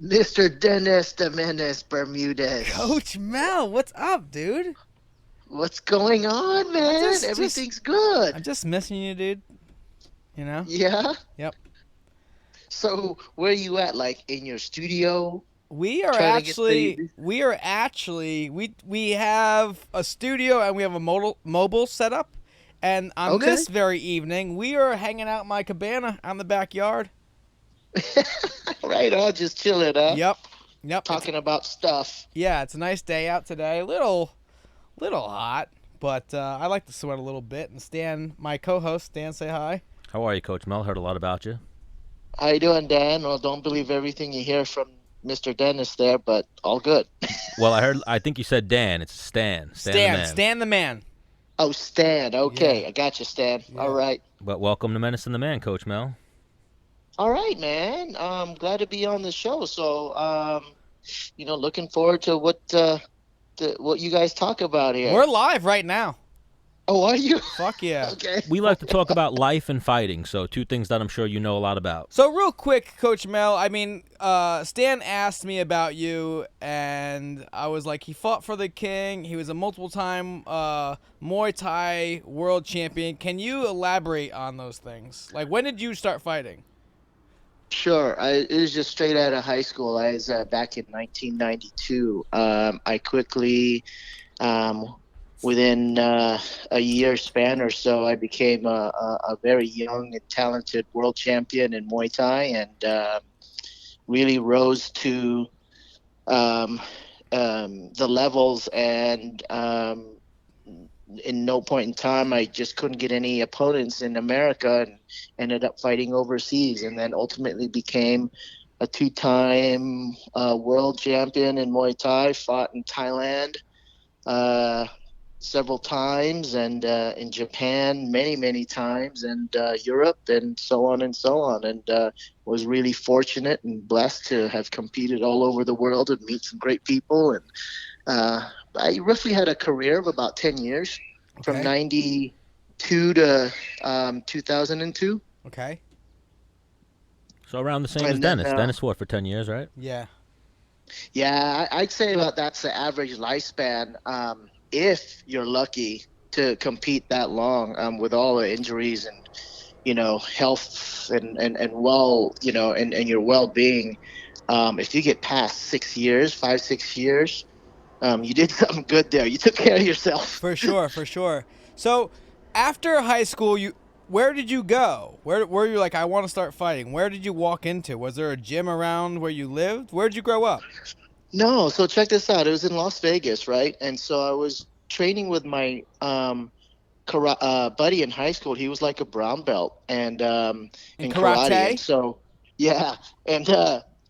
Mr. Dennis the Menace Bermudez. Coach Mel, what's up, dude? What's going on, I man? just Everything's good. I'm just missing you, dude. You know? Yeah? Yep. So, where you at? Like, in your studio? We are Trying to get actually the... we are actually we have a studio and we have a mobile setup, and on Okay. this very evening we are hanging out in my cabana on the backyard. Right on, just chilling, huh? Yep. Yep. Talking about stuff. It's a nice day out today. Little hot, but I like to sweat a little bit. And Stan, my co-host, Stan, say hi. How are you, Coach Mel? Heard a lot about you. How you doing, Dan? Well, don't believe everything you hear from Mr. Dennis there, but all good. Well, I think you said Dan. It's Stan. Stan the man. Stan the man. Oh, Stan. Yeah. Okay, I got you, Stan. All Yeah. right. But welcome to Menace and the Man, Coach Mel. All right, man. Glad to be on the show. So, looking forward to what you guys talk about here. We're live right now. Oh, are you? Fuck yeah. Okay. We like to talk about life and fighting, so two things that I'm sure you know a lot about. So real quick, Coach Mel, I mean, Stan asked me about you, and I was like, he fought for the king. He was a multiple-time Muay Thai world champion. Can you elaborate on those things? Like, when did you start fighting? Sure. It was just straight out of high school. I was back in 1992. I quickly, within a year span or so, I became a very young and talented world champion in Muay Thai, and really rose to the levels. And in no point in time, I just couldn't get any opponents in America, and ended up fighting overseas, and then ultimately became a two-time world champion in Muay Thai. Fought in Thailand several times, and in Japan many times, and Europe, and so on and so on. And was really fortunate and blessed to have competed all over the world and meet some great people. And I roughly had a career of about 10 years, from Okay. 92 to 2002. Okay. So around the same as And then, Dennis. Dennis fought for 10 years, right? Yeah. yeah, I'd say about that's the average lifespan, if you're lucky to compete that long, with all the injuries and, health and well, and your well-being. If you get past 6 years, 5, 6 years, you did something good there. You took care of yourself. For sure, for sure. So, after high school, where did you go? Where were you like, I want to start fighting? Where did you walk into? Was there a gym around where you lived? Where did you grow up? No, so check this out. It was in Las Vegas, right? And so I was training with my buddy in high school. He was like a brown belt, and In in karate. And karate? so, yeah, and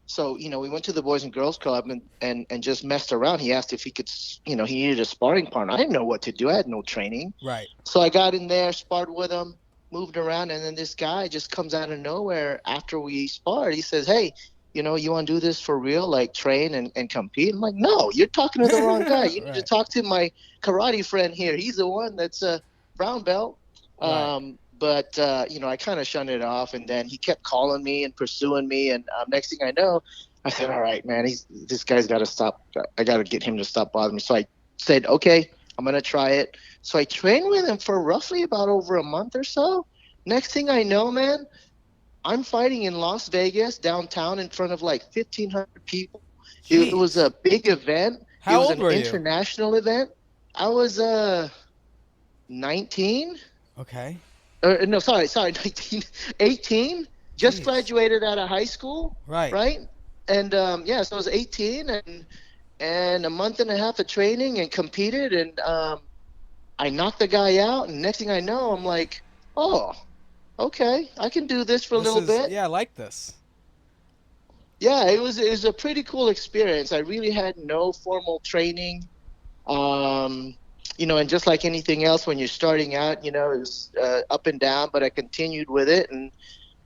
so we went to the Boys and Girls Club, and just messed around. He asked if he could, he needed a sparring partner. I didn't know what to do. I had no training. Right. So I got in there, sparred with him, moved around, and then this guy just comes out of nowhere after we sparred. He says, "Hey, you want to do this for real, like train and compete?" I'm like, "No, you're talking to the wrong guy. You need to Right. talk to my karate friend here. He's the one that's a brown belt." Right. But I kind of shunned it off, and then he kept calling me and pursuing me, and next thing I know, I said, "All right, man, this guy's got to stop. I got to get him to stop bothering me." So I said, "Okay, I'm gonna try it." So I trained with him for roughly about over a month or so. Next thing I know, man, I'm fighting in Las Vegas downtown in front of like 1,500 people. It was Jeez. a big event. It How was old an were you? international event. I was 19. Okay. No, sorry, 19, 18. Just Jeez. graduated out of high school, Right. right? And yeah, so I was 18, and a month and a half of training, and competed, and I knocked the guy out. And next thing I know, I'm like, "Oh, okay, I can do this for a little bit." I like this. Yeah, it was a pretty cool experience. I really had no formal training. And just like anything else, when you're starting out, it was up and down, but I continued with it, and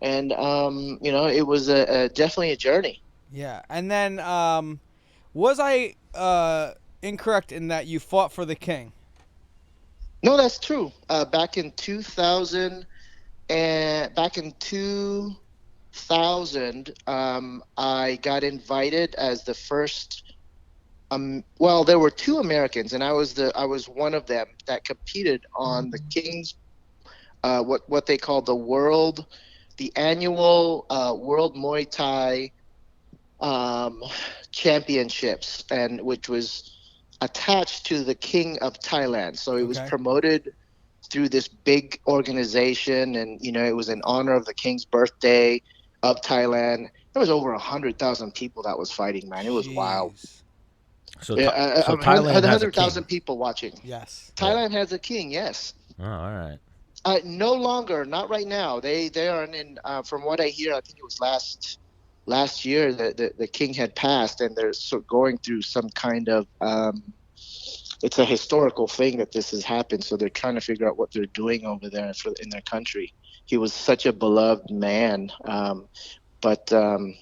it was definitely a journey. Yeah. And then, was I incorrect in that you fought for the king? No, that's true. Back in 2000, and back in two 2000, I got invited as the first. Well, there were two Americans, and I was one of them that competed on the King's, what they call the annual World Muay Thai um, Championships, and which was attached to the King of Thailand. So it was Okay. promoted through this big organization, and it was in honor of the king's birthday of Thailand. There was over 100,000 people that was fighting, man. It was wild. Jeez. So, Yeah, so Thailand has a 100,000 king. people watching. Yes. Yeah. Thailand has a king, yes. Oh, all right. No longer, not right now. They are in. From what I hear, I think it was last year that the king had passed, and they're going through some kind of. It's a historical thing that this has happened, so they're trying to figure out what they're doing over there in their country. He was such a beloved man, but I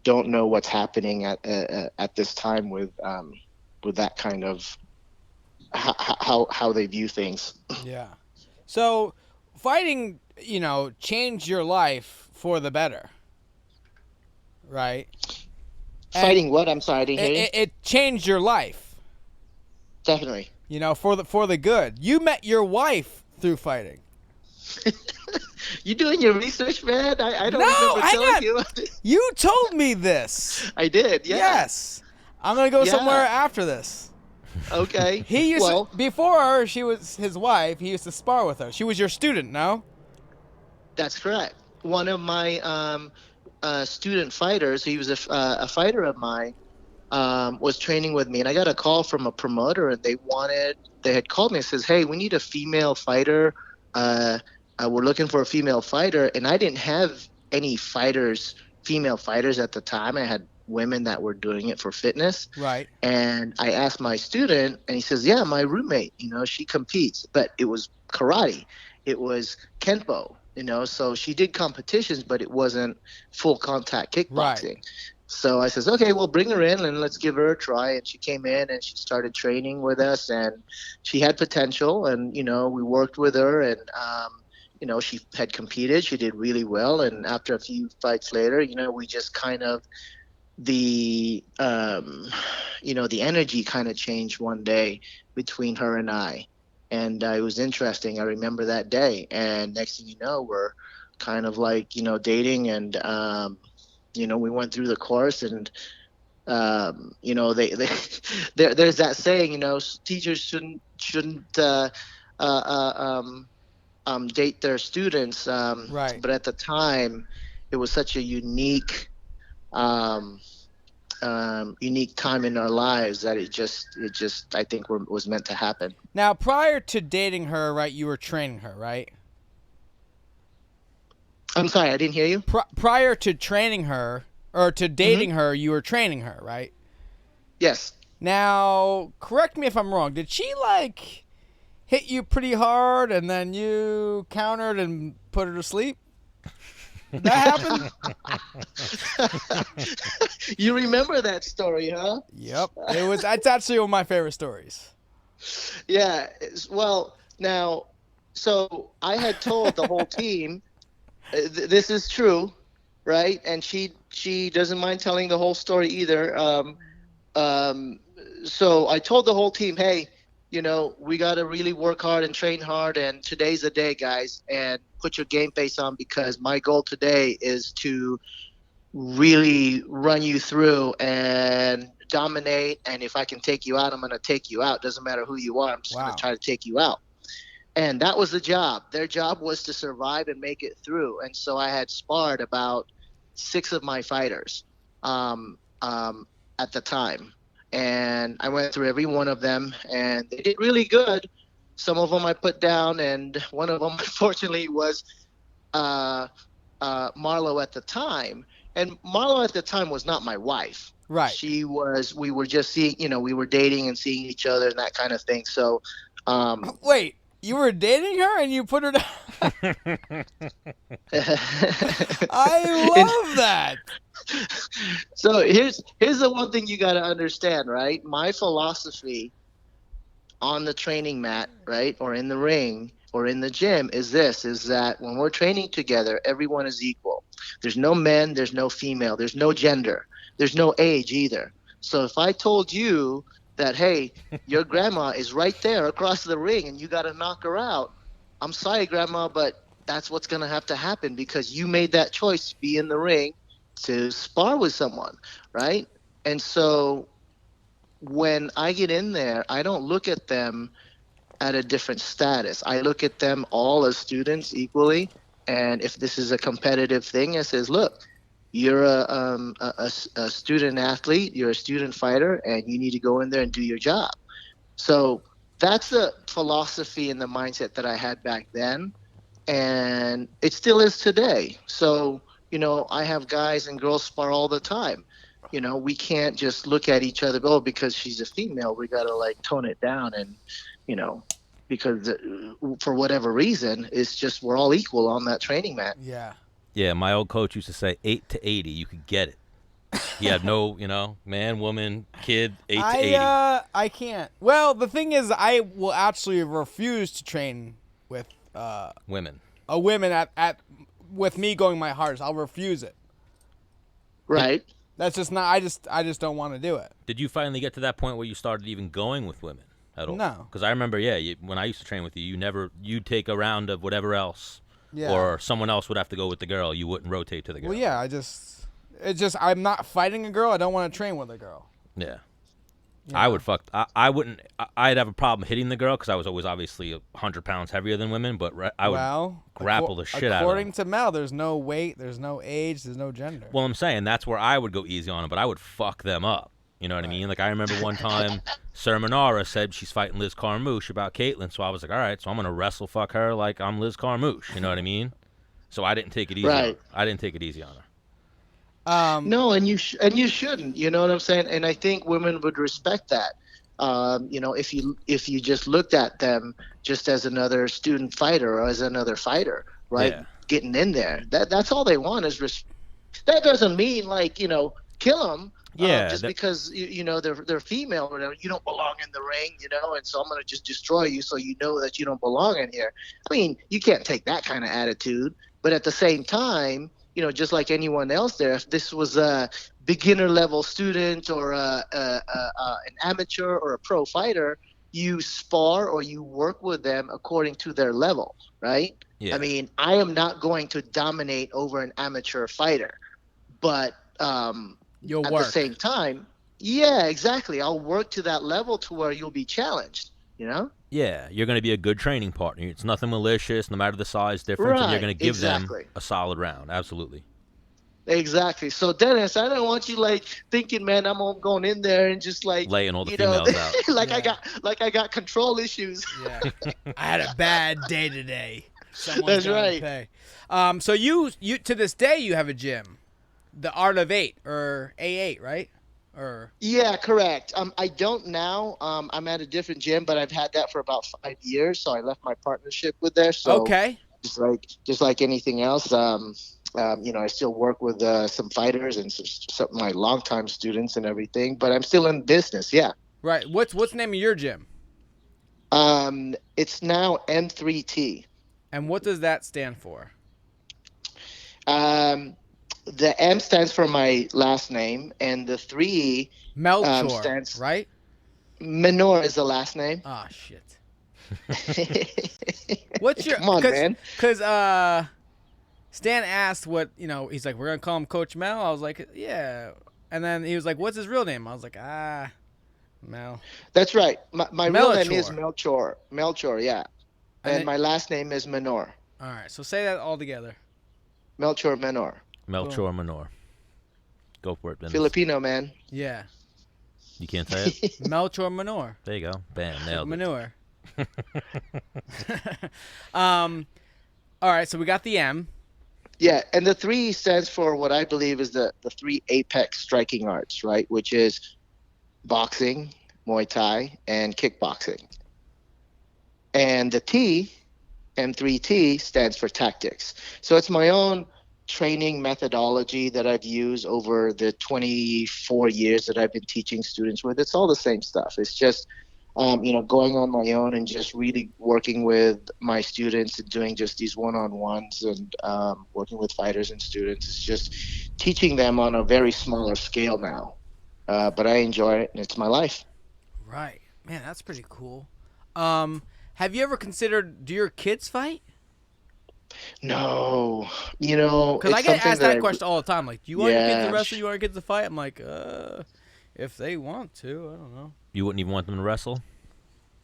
don't know what's happening at this time with that kind of how they view things. Yeah. So, fighting, changed your life for the better, right? Fighting what? I'm sorry, I didn't hear you. It changed your life, Definitely. for the good. You met your wife through fighting. You doing your research, man? I don't No, remember hang telling on. you. You told me this. I did, yeah. Yes. I'm gonna go Yeah. somewhere after this. Okay. He used well, to, before she was his wife. He used to spar with her. She was your student, no? that's correct. One of my student fighters, he was a fighter of mine, was training with me, and I got a call from a promoter, and they had called me and says, "Hey, we need a female fighter. We're looking for a female fighter," and I didn't have any female fighters at the time. I had women that were doing it for fitness. Right. And I asked my student, and he says, "Yeah, my roommate, she competes, but it was karate, it was kenpo, so she did competitions, but it wasn't full contact kickboxing." Right. So I says, "Okay, well, bring her in and let's give her a try." And she came in and she started training with us, and she had potential, and we worked with her, and she had competed, she did really well, and after a few fights later, we just kind of the the energy kind of changed one day between her and I, and it was interesting. I remember that day, and next thing you know, we're kind of like dating, and we went through the course, and they there's that saying, teachers shouldn't date their students, Right. but at the time it was such a um, unique time in our lives that it just I think was meant to happen. Now, prior to dating her, right, you were training her, right? I'm sorry, I didn't hear you. Prior to training her or to dating her, you were training her, right? Yes. Now, correct me if I'm wrong. Did she hit you pretty hard and then you countered and put her to sleep? Did that happen? You remember that story, huh? Yep. It's actually one of my favorite stories. Yeah. Well, now, so I had told the whole team, this is true, right? And she doesn't mind telling the whole story either. So I told the whole team, "Hey, we got to really work hard and train hard, and today's the day, guys, and put your game face on, because my goal today is to really run you through and dominate, and if I can take you out, I'm going to take you out. Doesn't matter who you are, I'm just going to try to take you out." And that was the job. Their job was to survive and make it through. And so I had sparred about 6 of my fighters at the time. And I went through every one of them, and they did really good. Some of them I put down, and one of them, unfortunately, was Marlo at the time. And Marlo at the time was not my wife. Right. We were just seeing, we were dating and seeing each other and that kind of thing. So, wait, you were dating her and you put her down? I love that. So here's the one thing you got to understand, right? My philosophy on the training mat, right, or in the ring, or in the gym is that when we're training together, everyone is equal. There's no men, there's no female, there's no gender, there's no age either. So if I told you that, hey, your grandma is right there across the ring and you got to knock her out, I'm sorry, grandma, but that's what's going to have to happen because you made that choice to be in the ring to spar with someone, right? And so when I get in there, I don't look at them at a different status. I look at them all as students equally. And if this is a competitive thing, I says, look, you're a student athlete, you're a student fighter, and you need to go in there and do your job. So that's the philosophy and the mindset that I had back then. And it still is today. So, I have guys and girls spar all the time. We can't just look at each other, because she's a female, we got to like tone it down. And, because for whatever reason, it's just we're all equal on that training mat. Yeah. Yeah, my old coach used to say 8 to 80, you could get it. You have no, man, woman, kid, 8 to 80. I can't. Well, the thing is, I will actually refuse to train with Women. women at with me going my hardest. I'll refuse it. Right. That's just not. I just don't want to do it. Did you finally get to that point where you started even going with women at all? No. Because I remember, when I used to train with you, you'd take a round of whatever else. Yeah. Or someone else would have to go with the girl. You wouldn't rotate to the girl. Well, yeah. I'm not fighting a girl. I don't want to train with a girl. Yeah. Yeah. I would I wouldn't. I'd have a problem hitting the girl because I was always obviously 100 pounds heavier than women, but I would grapple the shit out of them. According to Mel, there's no weight, there's no age, there's no gender. Well, I'm saying that's where I would go easy on them, but I would fuck them up. You know what I mean? Like I remember one time, Sir Menora said she's fighting Liz Carmouche about Caitlyn, so I was like, all right, so I'm gonna wrestle fuck her like I'm Liz Carmouche. You know what I mean? So I didn't take it easy. Right. I didn't take it easy on her. No, and you shouldn't. You know what I'm saying? And I think women would respect that. If you just looked at them just as another student fighter or as another fighter, right? Yeah. Getting in there, that's all they want is that doesn't mean kill them. Yeah. Just because they're female or whatever, you don't belong in the ring, and so I'm gonna just destroy you so you know that you don't belong in here. I mean, you can't take that kind of attitude, but at the same time, just like anyone else there, if this was a beginner level student or an amateur or a pro fighter, you spar or you work with them according to their level, right? Yeah. I mean, I am not going to dominate over an amateur fighter, but You'll at work. the same time, yeah, exactly. I'll work to that level to where you'll be challenged, Yeah, you're going to be a good training partner. It's nothing malicious, no matter the size difference, and you're going to give them a solid round. Absolutely. Exactly. So, Dennis, I don't want you thinking, man, I'm going in there and just laying all the females out. I got control issues. Yeah. I had a bad day today. That's right. Pay. So you to this day you have a gym, the Art of 8 or A8, right? Or yeah, correct. I don't now. I'm at a different gym, but I've had that for about 5 years. So I left my partnership with there. So okay. Just like anything else, I still work with some fighters and some of my longtime students and everything. But I'm still in business. Yeah. Right. What's the name of your gym? It's now M3T. And what does that stand for? The M stands for my last name, and the 3 Melchor, stands. right? Menor is the last name. Ah, shit. What's your? Come on, man. Because Stan asked what he's like. We're gonna call him Coach Mel. I was like, yeah. And then he was like, what's his real name? I was like, Mel. That's right. My real name is Melchor. Melchor, yeah. And my last name is Menor. All right, so say that all together. Melchor Menor. Melchor Menor. Go for it, Ben. Filipino, man. Yeah. You can't say it? Melchor Menor. There you go. Bam, nailed it. Manure. All right, so we got the M. Yeah, and the 3 stands for what I believe is the 3 apex striking arts, right? Which is boxing, Muay Thai, and kickboxing. And the T, M3T, stands for tactics. So it's my own training methodology that I've used over the 24 years that I've been teaching students with. It's all the same stuff. It's just going on my own and just really working with my students and doing just these one-on-ones and working with fighters and students. It's just teaching them on a very smaller scale now. But I enjoy it, and it's my life. Right. Man, that's pretty cool. Have you ever considered, do your kids fight? No, Because I it's get something asked that that question all the time. Like, do you want your kids to yeah, wrestle? You want your kids to fight? I'm like, if they want to, I don't know. You wouldn't even want them to wrestle?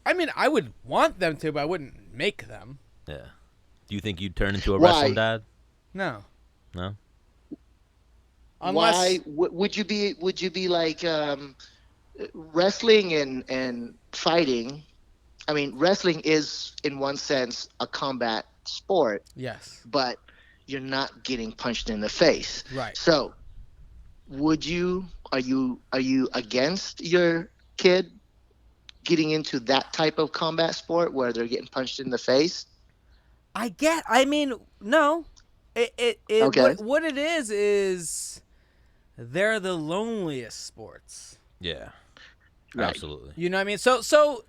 I mean, I would want them to, but I wouldn't make them. Yeah. Do you think you'd turn into a Why? wrestling dad? No. No? Unless, why would you be like wrestling and fighting? I mean, wrestling is in one sense a combat sport, yes. but you're not getting punched in the face. Right. So, are you against your kid getting into that type of combat sport where they're getting punched in the face? I mean, no. Okay. What it is they're the loneliest sports. Yeah. Right. Absolutely. You know what I mean? So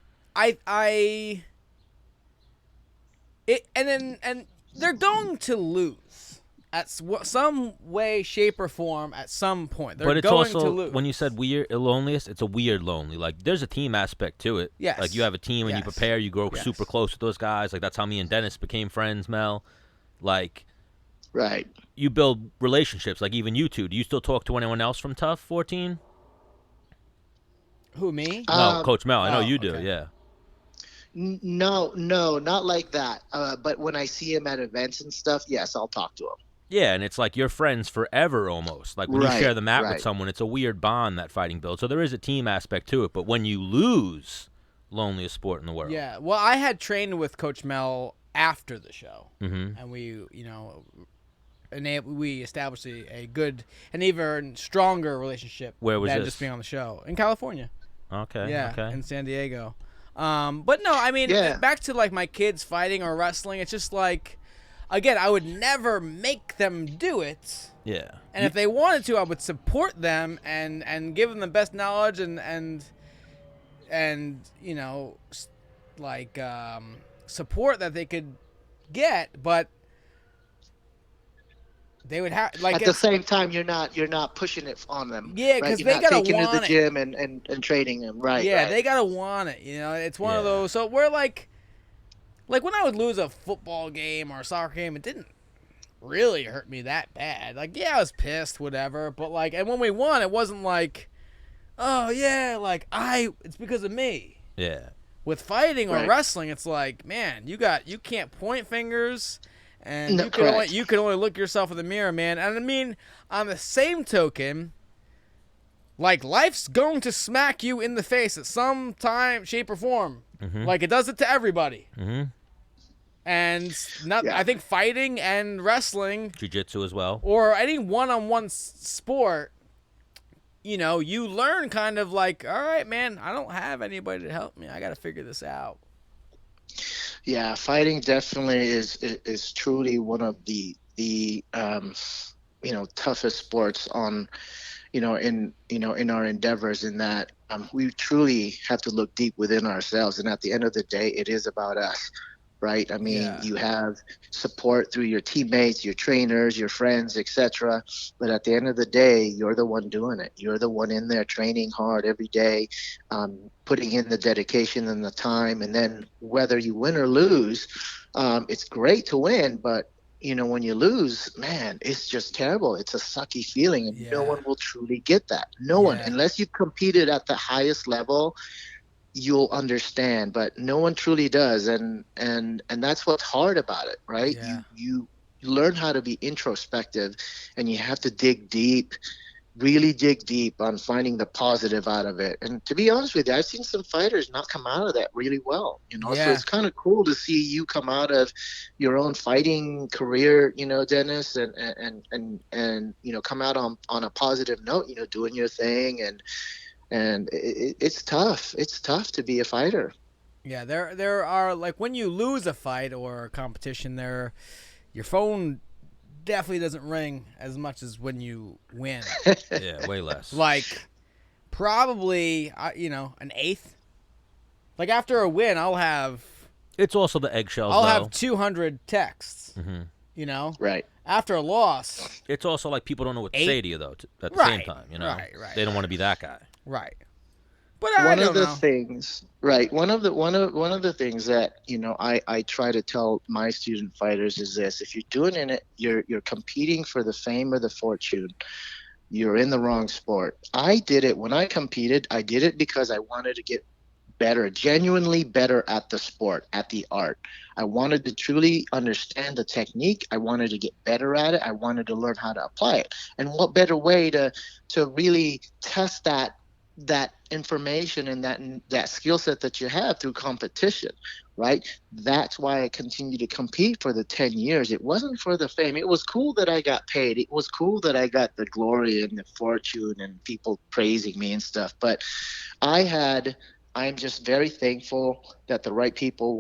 and they're going to lose at some way, shape, or form at some point. They're But it's going to also, lose. when you said weird, loneliest, it's a weird lonely. Like, there's a team aspect to it. Yes. Like, you have a team and you Yes. prepare, you grow Yes. super close with those guys. Like, that's how me and Dennis became friends, Mel. Like, Right. you build relationships. Like, even you two. Do you still talk to anyone else from Tough 14? Who, me? No, Coach Mel. I know oh, you do, okay. yeah. No, not like that. But when I see him at events and stuff, yes, I'll talk to him. Yeah, and it's like you're friends forever almost. Like, when you Right, share the mat with right. someone, it's a weird bond that fighting builds. So there is a team aspect to it. But when you lose, loneliest sport in the world. Yeah. Well, I had trained with Coach Mel after the show, Mm-hmm. and we established a good and even stronger relationship. Where was than this? just being on the show in California. Okay, Yeah, okay. in San Diego. But no, I mean, Yeah. back to like my kids fighting or wrestling. It's just like, again, I would never make them do it. Yeah. And if they wanted to, I would support them and give them the best knowledge and support that they could get, but they would have like At the same time, you're not pushing it on them. Yeah, right? 'cause You're they not gotta taking to want the it. gym and training them. Right. yeah, right. they gotta want it. It's one of Yeah. those. So we're like when I would lose a football game or a soccer game, it didn't really hurt me that bad. Like, yeah, I was pissed, whatever. But like, and when we won, it wasn't like, oh yeah, like it's because of me. Yeah. With fighting or Right. wrestling, it's like, man, you can't point fingers, and No, you can only look yourself in the mirror, man. And I mean, on the same token, like, life's going to smack you in the face at some time, shape, or form. Mm-hmm. Like it does it to everybody. Mm-hmm. And Yeah. I think fighting and wrestling Jiu-jitsu as well. or any one-on-one sport, you learn kind of like, all right, man, I don't have anybody to help me. I got to figure this out. Yeah, fighting definitely is truly one of the toughest sports on in our endeavors, in that we truly have to look deep within ourselves, and at the end of the day, it is about us. Right. I mean, Yeah. you have support through your teammates, your trainers, your friends, etc. But at the end of the day, you're the one doing it. You're the one in there training hard every day, putting in the dedication and the time. And then whether you win or lose, it's great to win. But, when you lose, man, it's just terrible. It's a sucky feeling. And no Yeah. one will truly get that. No one, Yeah. unless you've competed at the highest level, you'll understand, but no one truly does, and that's what's hard about it, right? Yeah. You learn how to be introspective, and you have to dig deep, really dig deep on finding the positive out of it. And to be honest with you, I've seen some fighters not come out of that really well, so Yeah. it's kind of cool to see you come out of your own fighting career, Dennis, and come out on a positive note, doing your thing, and it's tough. It's tough to be a fighter. Yeah, there are, like, when you lose a fight or a competition, your phone definitely doesn't ring as much as when you win. Yeah, way less. Like, probably, an eighth. Like after a win, I'll have It's also the eggshells, though. 200 texts. Hmm. You know, Right. after a loss. It's also like people don't know what to 8. say to you, though, at the same Right, time, you know? right, They don't want to be that guy. Right. But I One of don't the know. things, right? One of the things that I try to tell my student fighters is this: if you're doing it, you're competing for the fame or the fortune. You're in the wrong sport. I did it when I competed. I did it because I wanted to get better, genuinely better at the sport, at the art. I wanted to truly understand the technique. I wanted to get better at it. I wanted to learn how to apply it. And what better way to really test that information and that skill set that you have through competition, right? That's why I continued to compete for the 10 years. It wasn't for the fame. It was cool that I got paid. It was cool that I got the glory and the fortune and people praising me and stuff. But I'm just very thankful that the right people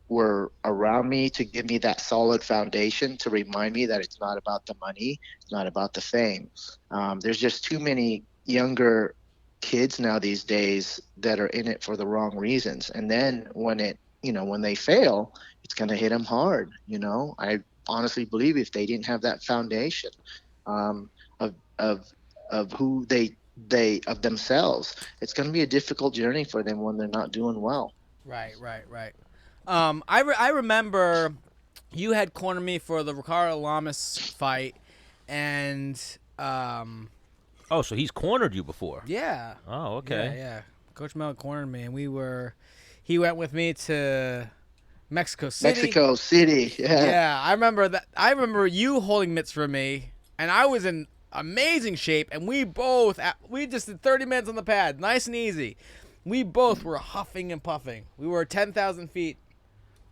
were around me to give me that solid foundation to remind me that it's not about the money, it's not about the fame. There's just too many younger kids now these days that are in it for the wrong reasons, and then when they fail, it's going to hit them hard. I honestly believe if they didn't have that foundation of who they of themselves, it's going to be a difficult journey for them when they're not doing well. Right. I remember you had cornered me for the Ricardo Lamas fight, and Oh, so he's cornered you before? yeah. Oh, okay. Yeah. Coach Mel cornered me, and he went with me to Mexico City. Mexico City, yeah. Yeah, I remember that. I remember you holding mitts for me, and I was in amazing shape, and we just did 30 minutes on the pad, nice and easy. We both were huffing and puffing. We were 10,000 feet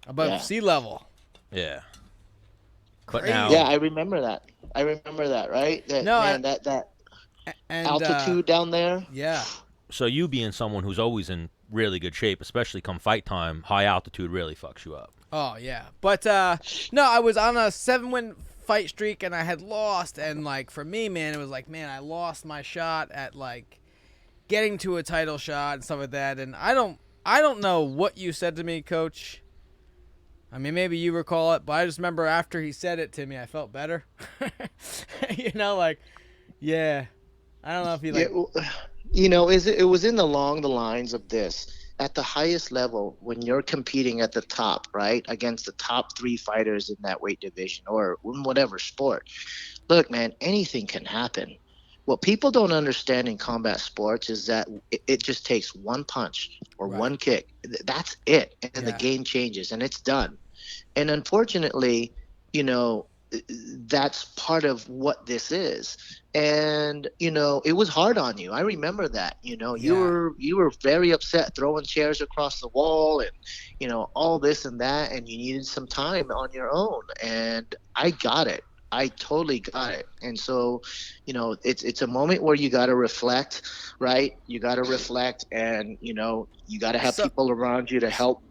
above sea level. Yeah. But Crazy. now, Yeah, I remember that. Right? That And, altitude down there. Yeah. so you being someone who's always in really good shape, especially come fight time, high altitude really fucks you up. Oh, yeah. But, no, I was on a 7-win fight streak, and I had lost. And, like, for me, man, it was like, man, I lost my shot at, like, getting to a title shot and stuff like that. And I don't know what you said to me, Coach. I mean, maybe you recall it, but I just remember after he said it to me, I felt better. Like, yeah. I don't know if he, like... It was in the lines of this. At the highest level, when you're competing at the top, right, against the top 3 fighters in that weight division or in whatever sport, look, man, anything can happen. What people don't understand in combat sports is that it just takes one punch or one kick. That's it. And the game changes and it's done. And unfortunately, that's part of what this is. And, it was hard on you. I remember that, you were very upset, throwing chairs across the wall and, all this and that. And you needed some time on your own. And I got it. I totally got it. And so, it's a moment where you got to reflect, right? You got to reflect and, you got to have people around you to help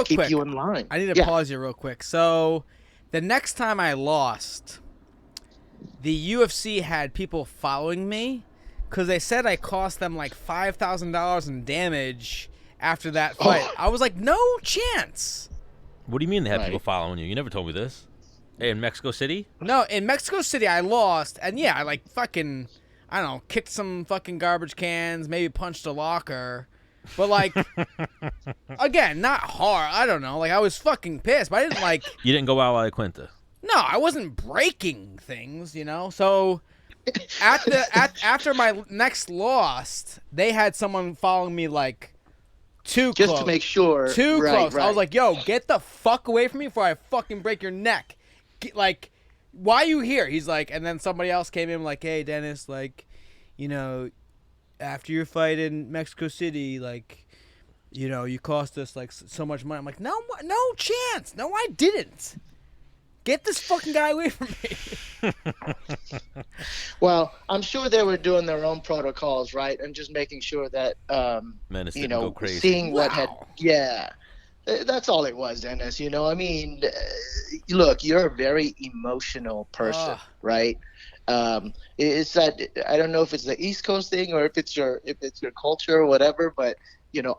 keep you in line. I need to pause you real quick. So the next time I lost, the UFC had people following me because they said I cost them like $5,000 in damage after that fight. I was like, no chance. What do you mean they had people following you? You never told me this. Hey, in Mexico City? No, in Mexico City I lost, and yeah, I like fucking, I don't know, kicked some fucking garbage cans, maybe punched a locker, but like, again, not hard. I don't know, like I was fucking pissed, but I didn't like. You didn't go out like Quinta. No, I wasn't breaking things, So after my next loss, they had someone following me like too close. Just to make sure. Too close. I was like, yo, get the fuck away from me before I fucking break your neck. Like, why are you here? He's like, and then somebody else came in like, hey, Dennis, like, after your fight in Mexico City, like, you cost us like so much money. I'm like, no chance. No, I didn't. Get this fucking guy away from me. Well, I'm sure they were doing their own protocols, right? And just making sure that, Menace didn't go crazy. Seeing what had, that's all it was, Dennis. I mean, look, you're a very emotional person, right? It's that, I don't know if it's the East Coast thing or if it's your culture or whatever, but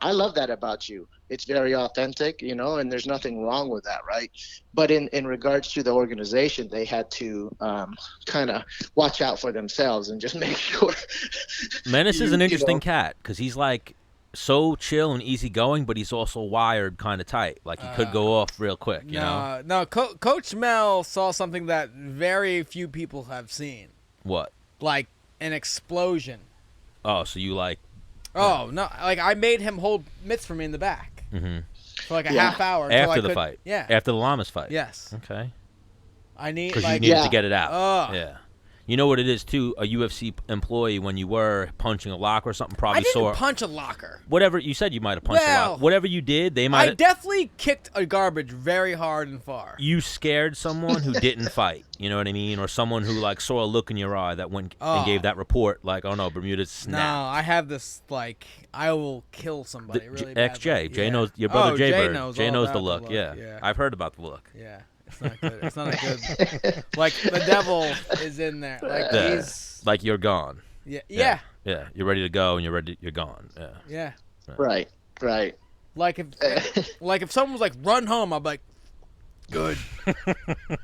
I love that about you. It's very authentic, and there's nothing wrong with that, right? But in regards to the organization, they had to kind of watch out for themselves and just make sure. Menace is an interesting cat because he's like so chill and easygoing, but he's also wired kind of tight. Like he could go off real quick, you know? No, Coach Mel saw something that very few people have seen. What? Like an explosion. Oh, so you like... Oh, no. Like, I made him hold mitts for me in the back. Mm-hmm. For like a half hour. After the fight? Yeah. After the Llamas fight? Yes. Okay. I need, because like... you needed to get it out. Oh. Yeah. You know what it is, too? A UFC employee, when you were punching a locker or something, probably I saw... didn't punch a locker. Whatever. You said you might have punched a locker. Whatever you did, they might I definitely kicked a garbage very hard and far. You scared someone who didn't fight. You know what I mean? Or someone who, like, saw a look in your eye that went and gave that report, like, oh, no, Bermuda's snapped. No, I have this, like, I will kill somebody really bad. XJ. Jay knows... Your brother Jay Bird. Jay knows the look. Yeah. I've heard about the look. Yeah. It's not good. It's not a good... Like, the devil is in there. Like, he's... Like, you're gone. Yeah. Yeah. You're ready to go, and you're gone. Yeah. Yeah. Right. Like, if someone was like, run home, I'd be like, good.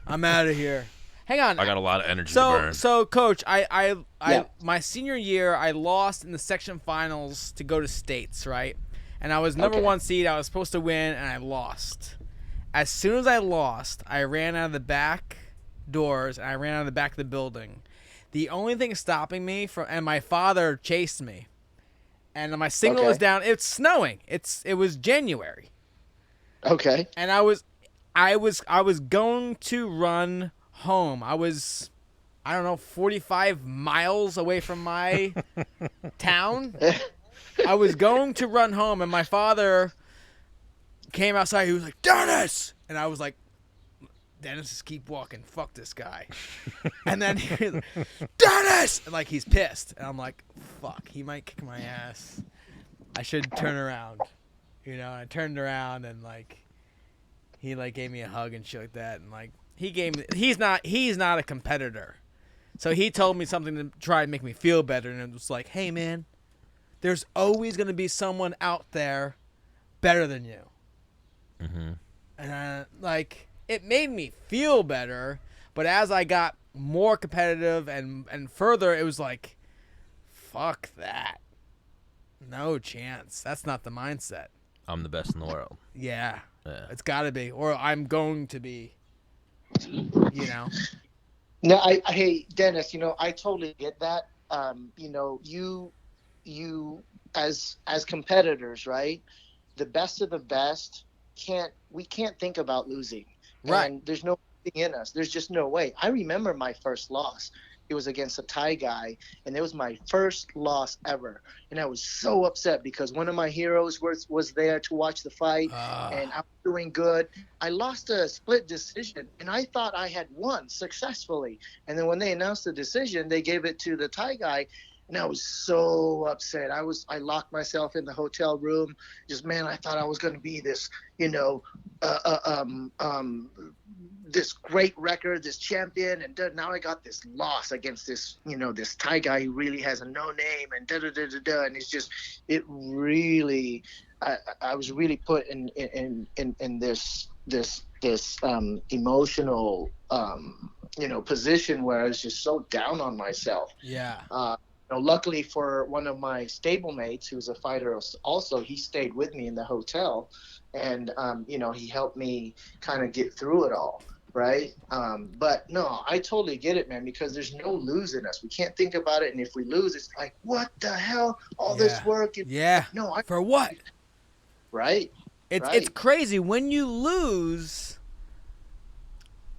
I'm out of here. Hang on. I got a lot of energy to burn. So, Coach, my senior year, I lost in the section finals to go to states, right? And I was number one seed. I was supposed to win, and I lost. As soon as I lost, I ran out of the back doors, and I ran out of the back of the building. The only thing stopping me and my father chased me, and my signal was down. It's snowing. It was January. Okay. And I was going to run home. I don't know, 45 miles away from my town. I was going to run home, and my father came outside. He was like, Dennis! And I was like, Dennis, just keep walking. Fuck this guy. And then he was like, Dennis! And like, he's pissed. And I'm like, fuck, he might kick my ass. I should turn around. I turned around, and like, he like gave me a hug and shit like that. And like, he's not a competitor. So he told me something to try and make me feel better. And it was like, hey man, there's always going to be someone out there better than you. Mm-hmm. And like, it made me feel better, but as I got more competitive and further, it was like, fuck that. No chance. That's not the mindset. I'm the best in the world. Yeah. It's got to be, or I'm going to be. No, hey Dennis, I totally get that. You as competitors, right? The best of the best we can't think about losing. Right. And there's no thing in us. There's just no way. I remember my first loss. It was against a Thai guy, and it was my first loss ever. And I was so upset because one of my heroes was there to watch the fight, and I was doing good. I lost a split decision, and I thought I had won successfully. And then when they announced the decision, they gave it to the Thai guy, and I was so upset. I locked myself in the hotel room. Just, man, I thought I was going to be this, this great record, this champion, and now I got this loss against this, this Thai guy who really has a no name, and and it's just, it really, I was really put in this emotional, position where I was just so down on myself. Yeah. Luckily for one of my stablemates, who's a fighter also, he stayed with me in the hotel, and he helped me kind of get through it all. Right. But no, I totally get it, man, because there's no lose in us. We can't think about it. And if we lose, it's like, what the hell? All this work. For what? Right. It's crazy. When you lose,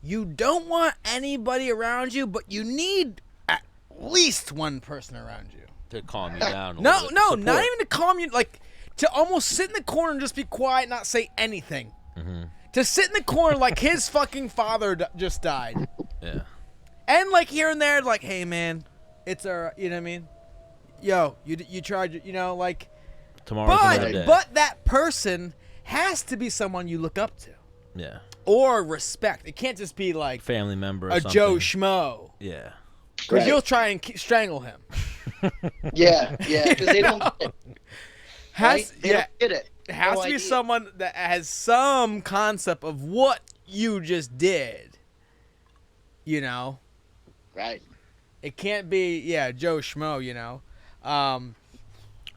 you don't want anybody around you, but you need at least one person around you to calm you down. No, not even to calm you. Like, to almost sit in the corner and just be quiet, not say anything. Mm-hmm. To sit in the corner like his fucking father just died. Yeah. And like here and there, like, hey man, it's you know what I mean? Yo, you tried, like. Tomorrow's another day. But that person has to be someone you look up to. Yeah. Or respect. It can't just be like family member or a something. Joe Schmo. Yeah. Because you'll try and strangle him. Yeah, because they don't. right? They don't get it. It has No to be idea. someone that has some concept of what you just did. You know, Right. it can't be Joe Schmo. You know,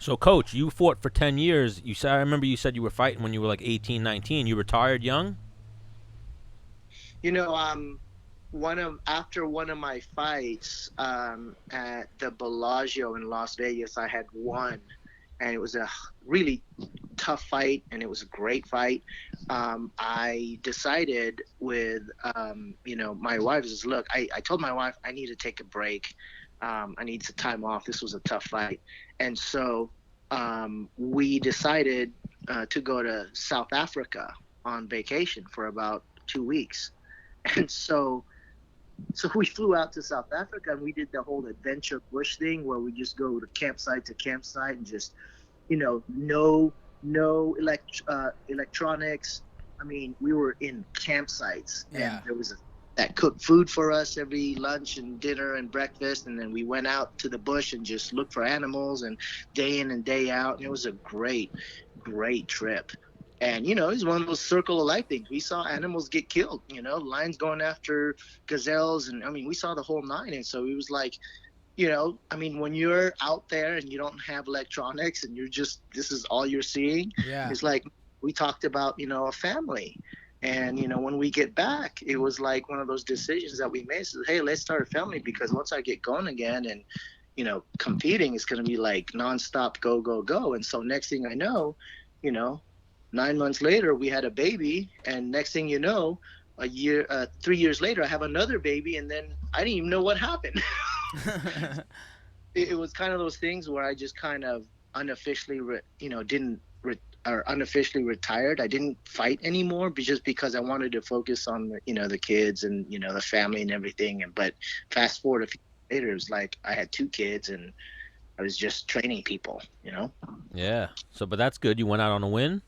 So, Coach, you fought for 10 years. I remember you said you were fighting when you were like 18, 19. You retired young? You know, after one of my fights at the Bellagio in Las Vegas, I had won, and it was a really tough fight, and it was a great fight. I decided with my wife is, look, I told my wife I need to take a break. I need some time off. This was a tough fight, and so we decided to go to South Africa on vacation for about 2 weeks. And so we flew out to South Africa, and we did the whole adventure bush thing where we just go to campsite and just, no electronics. I mean, we were in campsites, and there was that cooked food for us every lunch and dinner and breakfast. And then we went out to the bush and just looked for animals, and day in and day out. And it was a great, great trip. And, it was one of those circle of life things. We saw animals get killed, lions going after gazelles. And I mean, we saw the whole nine. And so it was like, when you're out there and you don't have electronics and this is all you're seeing. Yeah. It's like we talked about, a family. And, when we get back, it was like one of those decisions that we made. So, hey, let's start a family, because once I get going again and, competing is going to be like nonstop, go, go, go. And so next thing I know, 9 months later, we had a baby, and next thing you know, 3 years later, I have another baby, and then I didn't even know what happened. It was kind of those things where I just kind of unofficially, unofficially retired. I didn't fight anymore, just because I wanted to focus on the kids and the family and everything. But fast forward a few years later, it was like I had 2 kids, and I was just training people. Yeah. So, but that's good. You went out on a win?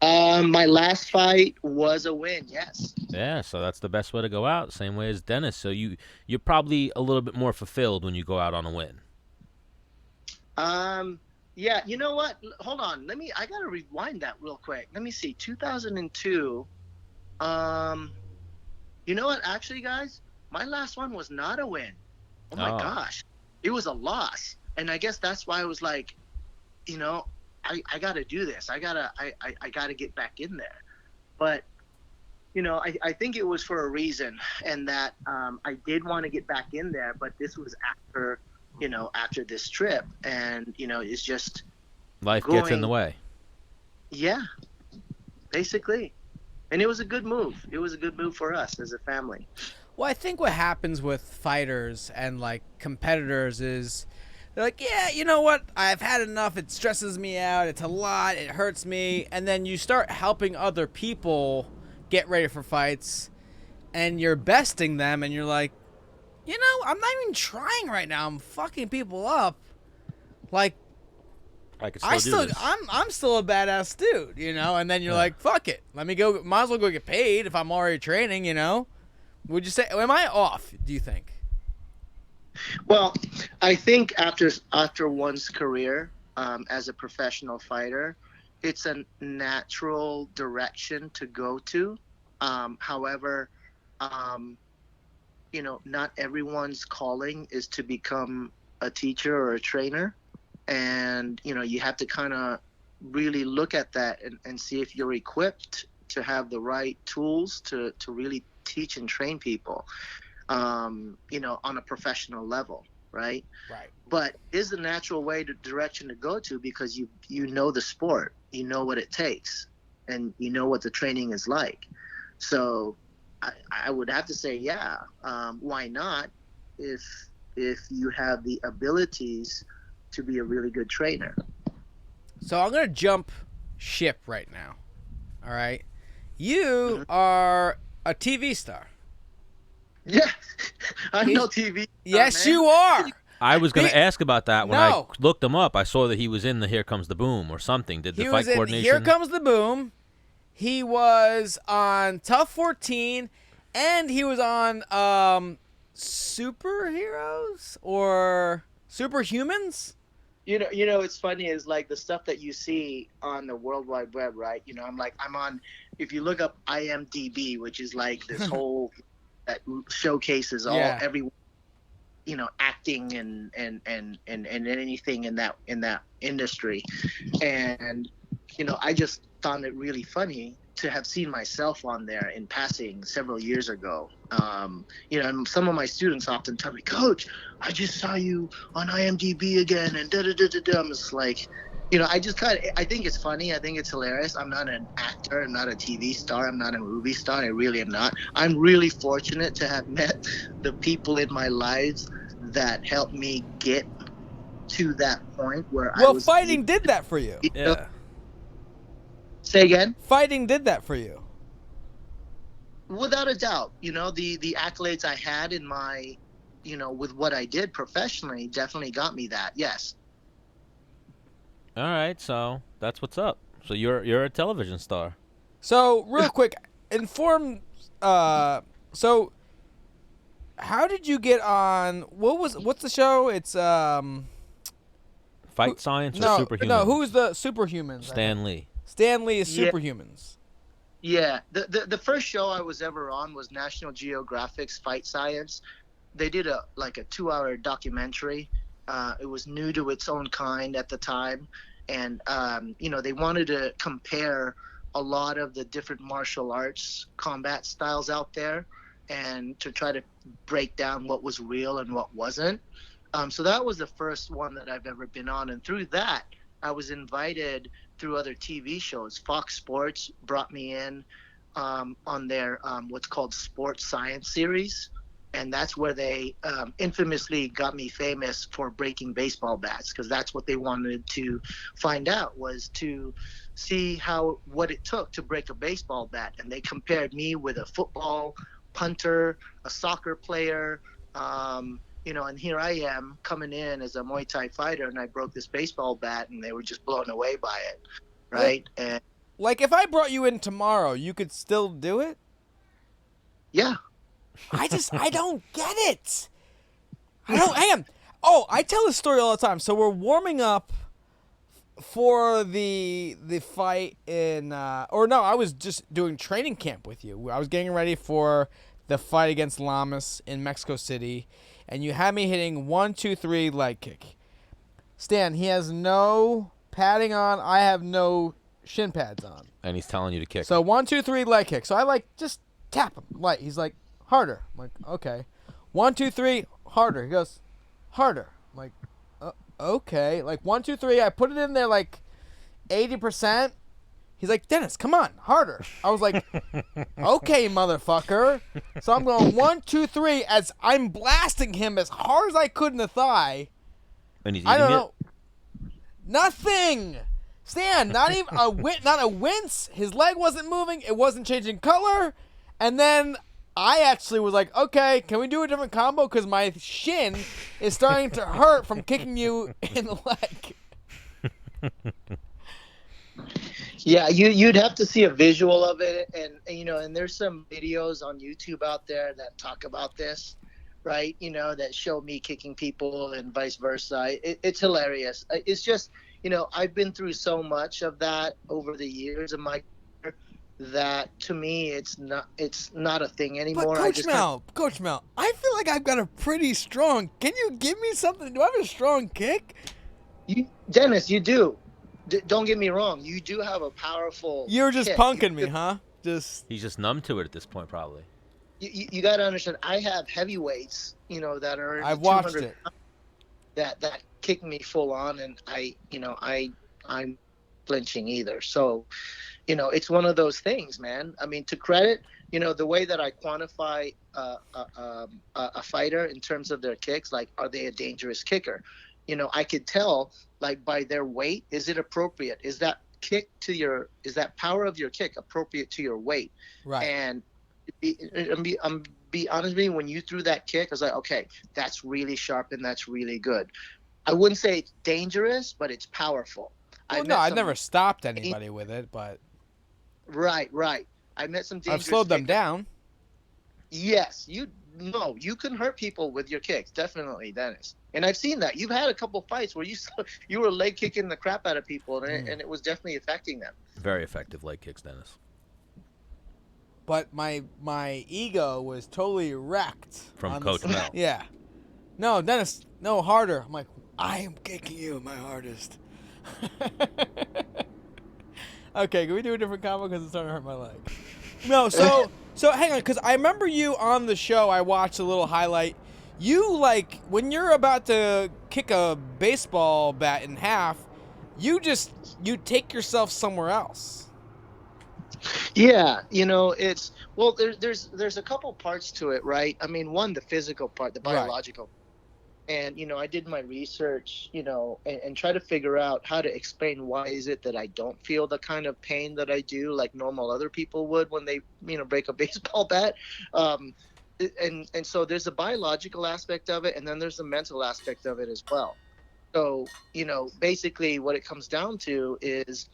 My last fight was a win, yes. Yeah, so that's the best way to go out, same way as Dennis. So you're probably a little bit more fulfilled when you go out on a win. Yeah, you know what? Hold on. I got to rewind that real quick. Let me see. 2002. You know what? Actually, guys, my last one was not a win. Oh my gosh. It was a loss. And I guess that's why I was like, I got to do this. I got to get back in there. But, I think it was for a reason, and that I did want to get back in there, but this was after this trip, and, it's just life gets in the way. Yeah, basically. And it was a good move. It was a good move for us as a family. Well, I think what happens with fighters and like competitors is they're like, yeah, you know what? I've had enough. It stresses me out. It's a lot. It hurts me. And then you start helping other people get ready for fights, and you're besting them, and you're like, I'm not even trying right now. I'm fucking people up. Like, I could still do this. I'm still a badass dude, And then you're like, fuck it. Let me go. Might as well go get paid if I'm already training, Would you say? Am I off? Do you think? Well, I think after one's career as a professional fighter, it's a natural direction to go to. However, not everyone's calling is to become a teacher or a trainer. And, you have to kind of really look at that and see if you're equipped to have the right tools to really teach and train people. On a professional level, right? Right. But is the natural direction to go to, because you know the sport, you know what it takes, and you know what the training is like. So I would have to say, yeah, why not? If you have the abilities to be a really good trainer. So I'm gonna jump ship right now. All right, you are a TV star. Yeah, I'm no TV. Yes, man. you are. I was going to ask about that when I looked him up. I saw that he was in the Here Comes the Boom or something. Did the fight coordination? Here Comes the Boom. He was on Tough 14, and he was on Superheroes or Superhumans. It's funny is like the stuff that you see on the World Wide Web, right? I'm on. If you look up IMDB, which is like this whole that showcases Yeah. every acting and anything in that industry, and I just found it really funny to have seen myself on there in passing several years ago. And some of my students often tell me, Coach, I just saw you on IMDb again, and da da da da da. I'm just like, I think it's funny. I think it's hilarious. I'm not an actor. I'm not a TV star. I'm not a movie star. I really am not. I'm really fortunate to have met the people in my lives that helped me get to that point where I was. Fighting did that for you. Yeah. Say again? Fighting did that for you. Without a doubt. The accolades I had in my, with what I did professionally definitely got me that. Yes. All right, so that's what's up. So you're a television star. So real quick, inform. So how did you get on? What's the show? It's Fight Science or no, Superhumans? no. Who's the Superhumans? Stan Lee. Stan Lee is Yeah. Superhumans. Yeah. The first show I was ever on was National Geographic's Fight Science. They did a 2-hour documentary. It was new to its own kind at the time. And, they wanted to compare a lot of the different martial arts combat styles out there and to try to break down what was real and what wasn't. So that was the first one that I've ever been on. And through that, I was invited through other TV shows. Fox Sports brought me in on their what's called Sports Science series. And that's where they infamously got me famous for breaking baseball bats, because that's what they wanted to find out, was to see what it took to break a baseball bat. And they compared me with a football punter, a soccer player, and here I am coming in as a Muay Thai fighter, and I broke this baseball bat, and they were just blown away by it, right? And Like, if I brought you in tomorrow, you could still do it? yeah. I don't get it. Hang on. Oh, I tell this story all the time. So we're warming up for the fight in, I was just doing training camp with you. I was getting ready for the fight against Lamas in Mexico City, and you had me hitting 1, 2, 3 leg kick. Stan, he has no padding on. I have no shin pads on. And he's telling you to kick. So 1, 2, 3 leg kick. So I just tap him light. He's like, harder. I'm like, okay. 1, 2, 3, harder. He goes, harder. I'm like, okay. Like 1, 2, 3. I put it in there like 80%. He's like, Dennis, come on, harder. I was like, okay, motherfucker. So I'm going 1, 2, 3 as I'm blasting him as hard as I could in the thigh. And he's I don't eating know. Nothing. Stan, not even not a wince. His leg wasn't moving. It wasn't changing color. And then I actually was like, okay, can we do a different combo? Because my shin is starting to hurt from kicking you in the leg. Yeah, you'd have to see a visual of it, and there's some videos on YouTube out there that talk about this, right? That show me kicking people and vice versa. It's hilarious. It's just, I've been through so much of that over the years of my career that to me it's not a thing anymore. But Coach Mel, I feel like I've got a pretty strong. Can you give me something? Do I have a strong kick? Dennis, you do. Don't get me wrong. You do have a powerful. You're just kick. punking me, huh? He's just numb to it at this point, probably. You got to understand. I have heavyweights, that are. I've watched it. That kick me full on, and I'm flinching either. So, it's one of those things, man. I mean, to credit, the way that I quantify a fighter in terms of their kicks, like, are they a dangerous kicker? I could tell, like, by their weight, is it appropriate? Is that power of your kick appropriate to your weight? Right. And be honest with you, when you threw that kick, I was like, okay, that's really sharp and that's really good. I wouldn't say it's dangerous, but it's powerful. Well, no, I've never stopped anybody with it, but. Right. I met some dangerous. I've slowed them down. Yes, no, you can hurt people with your kicks, definitely, Dennis. And I've seen that. You've had a couple fights where you were leg kicking the crap out of people, and it was definitely affecting them. Very effective leg kicks, Dennis. But my ego was totally wrecked From Coach Mel. Yeah. No, Dennis, no, harder. I'm like, I am kicking you my hardest. Okay, can we do a different combo because it's starting to hurt my leg? No, so hang on, because I remember you on the show. I watched a little highlight. You, like, when you're about to kick a baseball bat in half, you take yourself somewhere else. Yeah, it's well. There's a couple parts to it, right? I mean, one, the physical part, the biological. And, I did my research, and try to figure out how to explain why is it that I don't feel the kind of pain that I do like normal other people would when they, break a baseball bat. And so there's a biological aspect of it, and then there's the mental aspect of it as well. So, basically what it comes down to is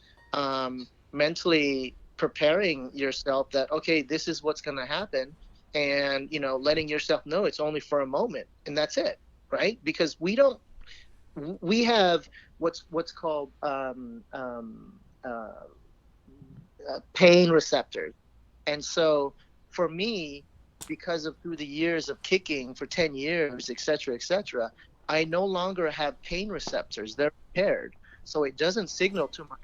mentally preparing yourself that, okay, this is what's going to happen, and, letting yourself know it's only for a moment, and that's it. Right? Because we have what's called pain receptors. And so for me, because of through the years of kicking for 10 years, et cetera, I no longer have pain receptors. They're repaired. So it doesn't signal to my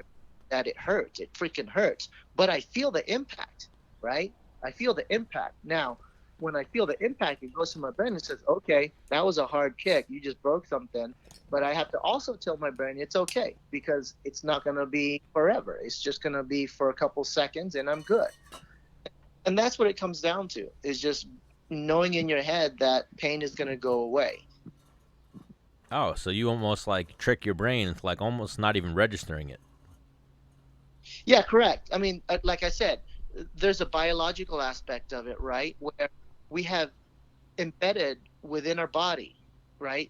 that it hurts. It freaking hurts. But I feel the impact, right? I feel the impact. Now, when I feel the impact, it goes to my brain and says, okay, that was a hard kick. You just broke something. But I have to also tell my brain it's okay, because it's not going to be forever. It's just going to be for a couple seconds, and I'm good. And that's what it comes down to, is just knowing in your head that pain is going to go away. Oh, so you almost like trick your brain into like almost not even registering it. Yeah, correct. I mean, like I said, there's a biological aspect of it, right? Where we have embedded within our body, right?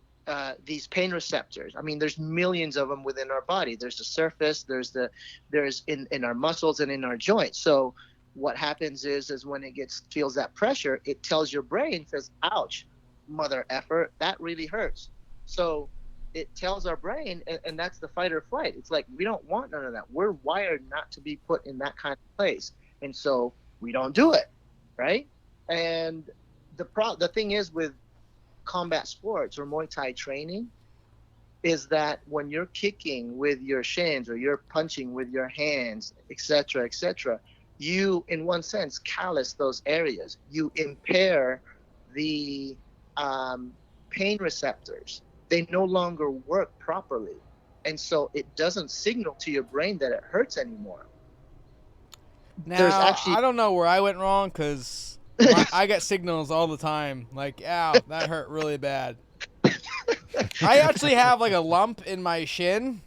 These pain receptors. I mean, there's millions of them within our body. There's the surface, there's in our muscles and in our joints. So what happens is when it feels that pressure, it tells your brain, says, ouch, mother effer, that really hurts. So it tells our brain, and that's the fight or flight. It's like, we don't want none of that. We're wired not to be put in that kind of place. And so we don't do it, right? And the thing is with combat sports or Muay Thai training is that when you're kicking with your shins or you're punching with your hands, et cetera, you, in one sense, callous those areas. You impair the pain receptors. They no longer work properly. And so it doesn't signal to your brain that it hurts anymore. Now, I don't know where I went wrong, because I get signals all the time, like, ow, that hurt really bad. I actually have, like, a lump in my shin.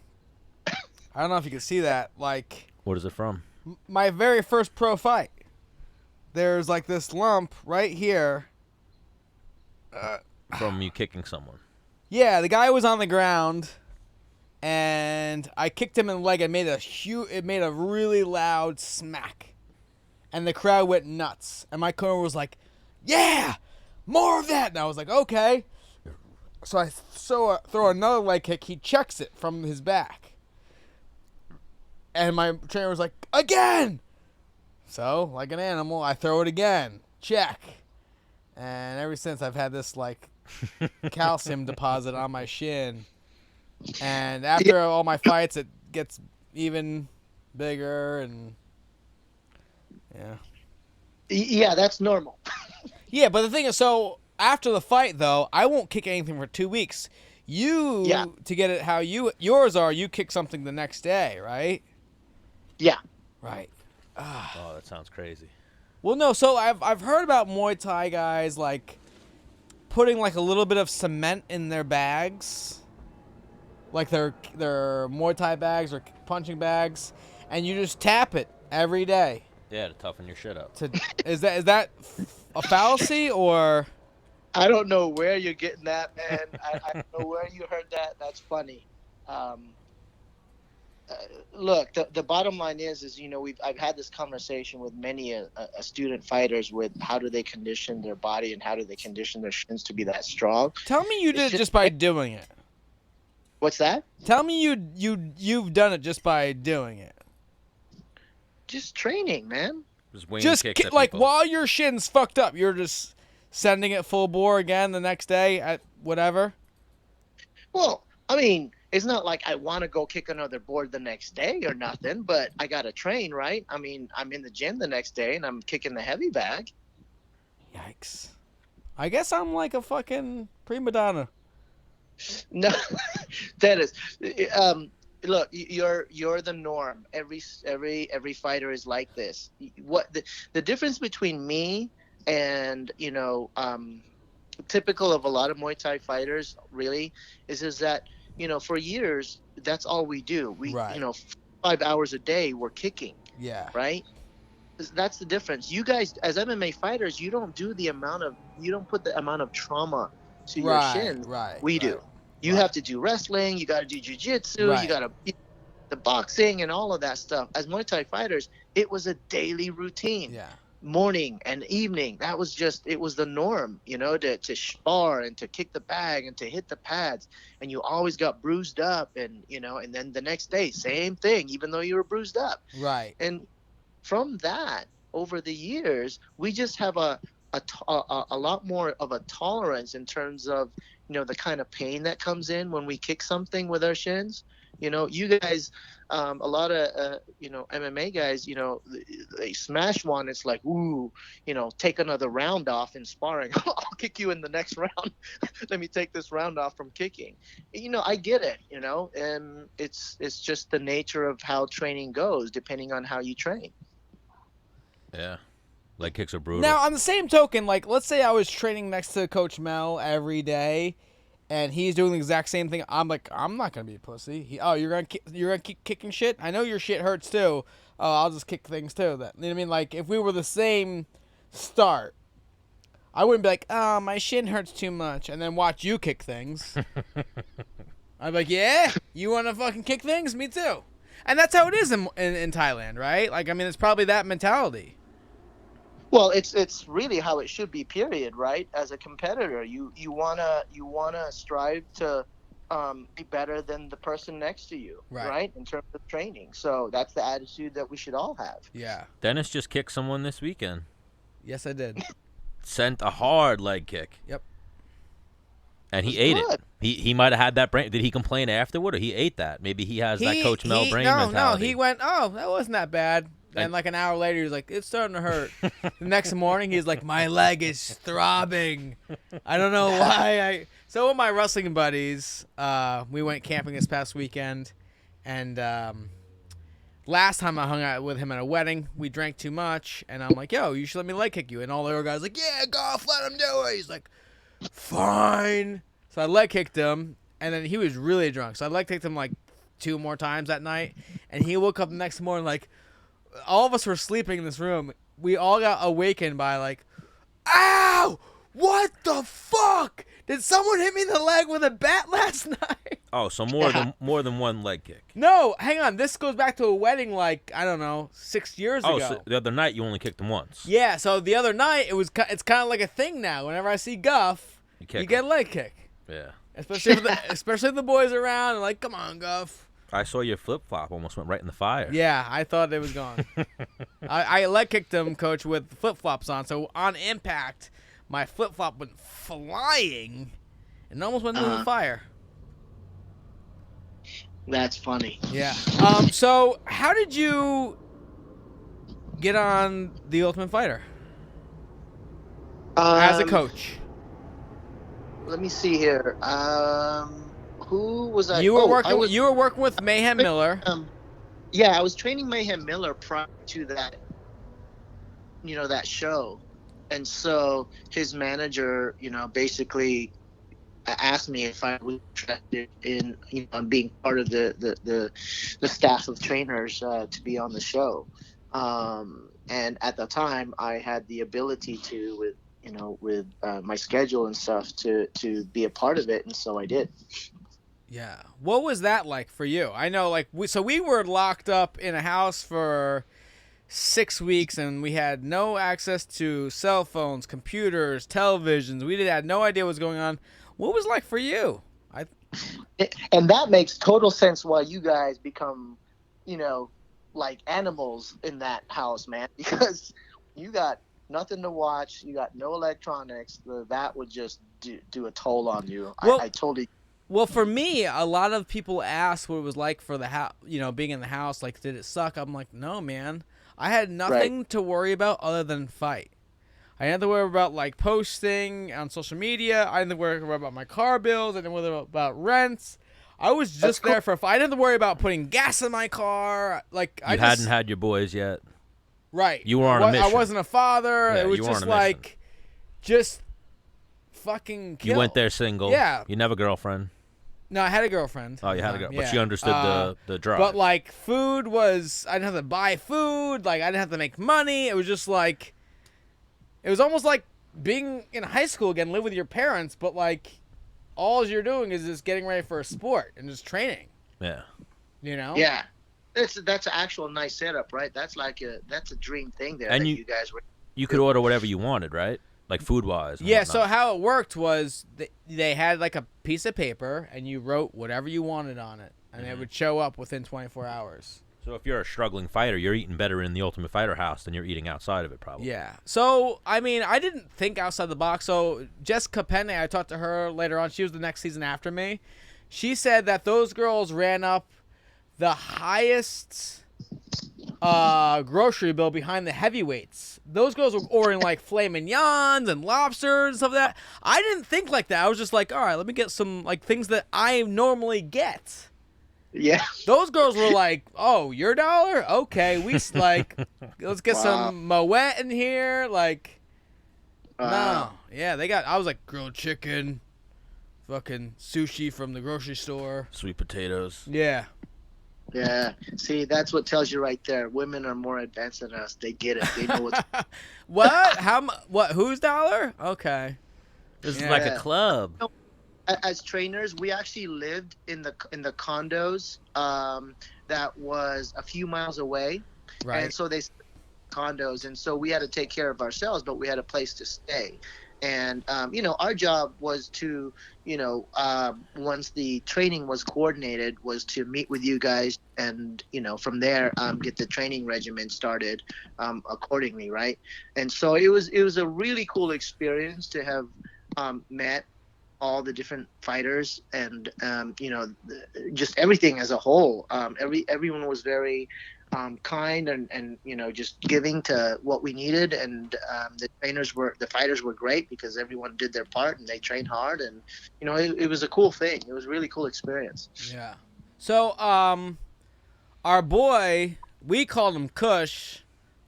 I don't know if you can see that. Like, what is it from? My very first pro fight. There's, like, this lump right here. From you kicking someone. Yeah, the guy was on the ground, and I kicked him in the leg and it made a really loud smack. And the crowd went nuts. And my corner was like, yeah, more of that. And I was like, okay. So I throw another leg kick. He checks it from his back. And my trainer was like, again. So, like an animal, I throw it again. Check. And ever since, I've had this, like, calcium deposit on my shin. And after all my fights, it gets even bigger, and yeah, that's normal. Yeah, but the thing is, so after the fight, though, I won't kick anything for 2 weeks. To get it how yours are, you kick something the next day, right? Yeah. Right. Oh, that sounds crazy. Well, no, so I've heard about Muay Thai guys, like, putting, like, a little bit of cement in their bags, like their Muay Thai bags or punching bags, and you just tap it every day. Yeah, to toughen your shit up. Is that a fallacy, or? I don't know where you're getting that, man. I don't know where you heard that. That's funny. Look, the bottom line is I've had this conversation with many a student fighters with how do they condition their body and how do they condition their shins to be that strong. Tell me you It's did it just by doing it. what's that? Tell me you've done it just by doing it. Just training, man. Just like while your shin's fucked up, you're just sending it full bore again the next day at whatever. Well, I mean, it's not like I want to go kick another board the next day or nothing, but I got to train, right? I mean, I'm in the gym the next day and I'm kicking the heavy bag. Yikes. I guess I'm like a fucking prima donna. No, that is, look, you're the norm. Every fighter is like this. What the difference between me and, typical of a lot of Muay Thai fighters really is that, for years, that's all we do. We, Right. 5 hours a day, we're kicking. Yeah. Right. That's the difference. You guys, as MMA fighters, you don't put the amount of trauma to your shin. Right. We do. You have to do wrestling. You got to do jiu-jitsu. Right. You got to the boxing and all of that stuff. As Muay Thai fighters, it was a daily routine. Yeah. Morning and evening, it was the norm, to spar and to kick the bag and to hit the pads, and you always got bruised up, and and then the next day same thing, even though you were bruised up. Right. And from that, over the years, we just have a lot more of a tolerance in terms of the kind of pain that comes in when we kick something with our shins. You guys, a lot of MMA guys, they smash one. It's like, ooh, take another round off in sparring. I'll kick you in the next round. Let me take this round off from kicking. I get it. And it's just the nature of how training goes, depending on how you train. Yeah. Leg kicks are brutal. Now, on the same token, like, let's say I was training next to Coach Mel every day, and he's doing the exact same thing. I'm like, I'm not gonna be a pussy. You're gonna keep kicking shit. I know your shit hurts too. Oh, I'll just kick things too. You know what I mean? Like, if we were the same start, I wouldn't be like, oh, my shin hurts too much, and then watch you kick things. I'd be like, yeah, you wanna fucking kick things? Me too. And that's how it is in Thailand, right? Like, I mean, it's probably that mentality. Well, it's really how it should be. Period. Right? As a competitor, you wanna strive to be better than the person next to you. Right? In terms of training. So that's the attitude that we should all have. Yeah. Dennis just kicked someone this weekend. Yes, I did. Sent a hard leg kick. Yep. And he ate it. He might have had that brain. Did he complain afterward, or he ate that? Maybe he has that Coach Mel brain mentality. No, he went, oh, that wasn't that bad. And like an hour later, he was like, it's starting to hurt. The next morning, he's like, my leg is throbbing. I don't know why. So with my wrestling buddies, we went camping this past weekend. And last time I hung out with him at a wedding, we drank too much. And I'm like, yo, you should let me leg kick you. And all the other guys like, yeah, golf, let him do it. He's like, fine. So I leg kicked him. And then he was really drunk. So I leg kicked him like 2 more times that night. And he woke up the next morning like, all of us were sleeping in this room. We all got awakened by like, ow! What the fuck? Did someone hit me in the leg with a bat last night? Oh, so more than one leg kick. No, hang on. This goes back to a wedding like, I don't know, 6 years ago. Oh, so the other night you only kicked him once. Yeah, so the other night it's kind of like a thing now. Whenever I see Guff, you get a leg kick. Yeah. Especially if the boys are around and like, come on, Guff. I saw your flip-flop almost went right in the fire. Yeah, I thought it was gone. I leg kicked him, Coach, with flip-flops on. So on impact, my flip-flop went flying and almost went into the fire. That's funny. Yeah. So how did you get on The Ultimate Fighter as a coach? Let me see here. Who was I? You were working with Mayhem Miller. Yeah, I was training Mayhem Miller prior to that. That show, and so his manager, basically asked me if I was interested in, being part of the staff of trainers to be on the show. And at the time, I had the ability to, with my schedule and stuff, to be a part of it, and so I did. Yeah. What was that like for you? I know, like, we were locked up in a house for 6 weeks, and we had no access to cell phones, computers, televisions. We had no idea what was going on. What was it like for you? And that makes total sense why you guys become, like animals in that house, man, because you got nothing to watch, you got no electronics. That would just do a toll on you. Well, I totally. Well, for me, a lot of people ask what it was like for the house, being in the house. Like, did it suck? I'm like, no, man. I had nothing to worry about other than fight. I didn't have to worry about, like, posting on social media. I didn't have to worry about my car bills. I didn't worry about rents. I was just there for a fight. I didn't have to worry about putting gas in my car. Like, You hadn't had your boys yet. Right. You were on a mission. I wasn't a father. Yeah, it was you were just on a mission. like, just fucking kill. You went there single. Yeah. You never girlfriend. No, I had a girlfriend. Oh, you had a girl, yeah. but she understood the drive. But like food was, I didn't have to buy food. Like I didn't have to make money. It was just like, it was almost like being in high school again, live with your parents, but like, all you're doing is just getting ready for a sport and just training. Yeah. Yeah, that's an actual nice setup, right? That's a dream thing there. And that you guys were. You could order whatever you wanted, right? Like food-wise. Yeah, so how it worked was they had like a piece of paper and you wrote whatever you wanted on it, and it would show up within 24 hours. So if you're a struggling fighter, you're eating better in the Ultimate Fighter house than you're eating outside of it, probably. Yeah. So, I mean, I didn't think outside the box. So Jessica Penne, I talked to her later on. She was the next season after me. She said that those girls ran up the highest grocery bill behind the heavyweights. Those girls were ordering like filet mignons and lobsters and stuff like that. I didn't think like that. I was just like, all right, let me get some like things that I normally get. Yeah. Those girls were like, oh, your dollar? Okay, like, let's get some Moet in here. Like, no. Yeah, I was like, grilled chicken, fucking sushi from the grocery store. Sweet potatoes. Yeah. Yeah. See, that's what tells you right there. Women are more advanced than us. They get it. They know what's. What? What? Whose dollar? Okay. This is like a club. As trainers, we actually lived in the condos that was a few miles away, right? And so they condos, and so we had to take care of ourselves, but we had a place to stay. And our job was to, once the training was coordinated, was to meet with you guys, and from there get the training regimen started accordingly, right? And so it was a really cool experience to have met all the different fighters, and just everything as a whole. Everyone was very kind and just giving to what we needed, and the fighters were great because everyone did their part and they trained hard, and it was a cool thing. It was a really cool experience. Yeah. So our boy, we called him Kush,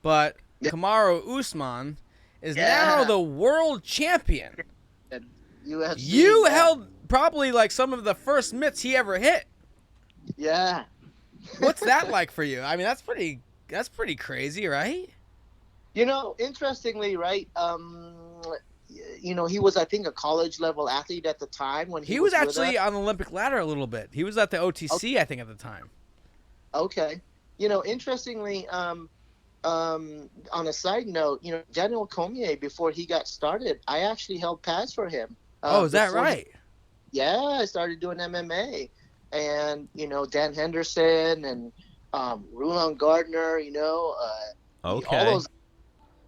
but Kamaru Usman is now the world champion. UFC, you held probably like some of the first mitts he ever hit. Yeah. What's that like for you? I mean, that's pretty crazy, right? Interestingly, right? He was, I think, a college level athlete at the time when he was actually on the Olympic ladder a little bit. He was at the OTC, I think, at the time. Okay. Interestingly, on a side note, Daniel Cormier, before he got started, I actually held pads for him. Is that right? Yeah, I started doing MMA. And, Dan Henderson and Rulon Gardner, okay. All those.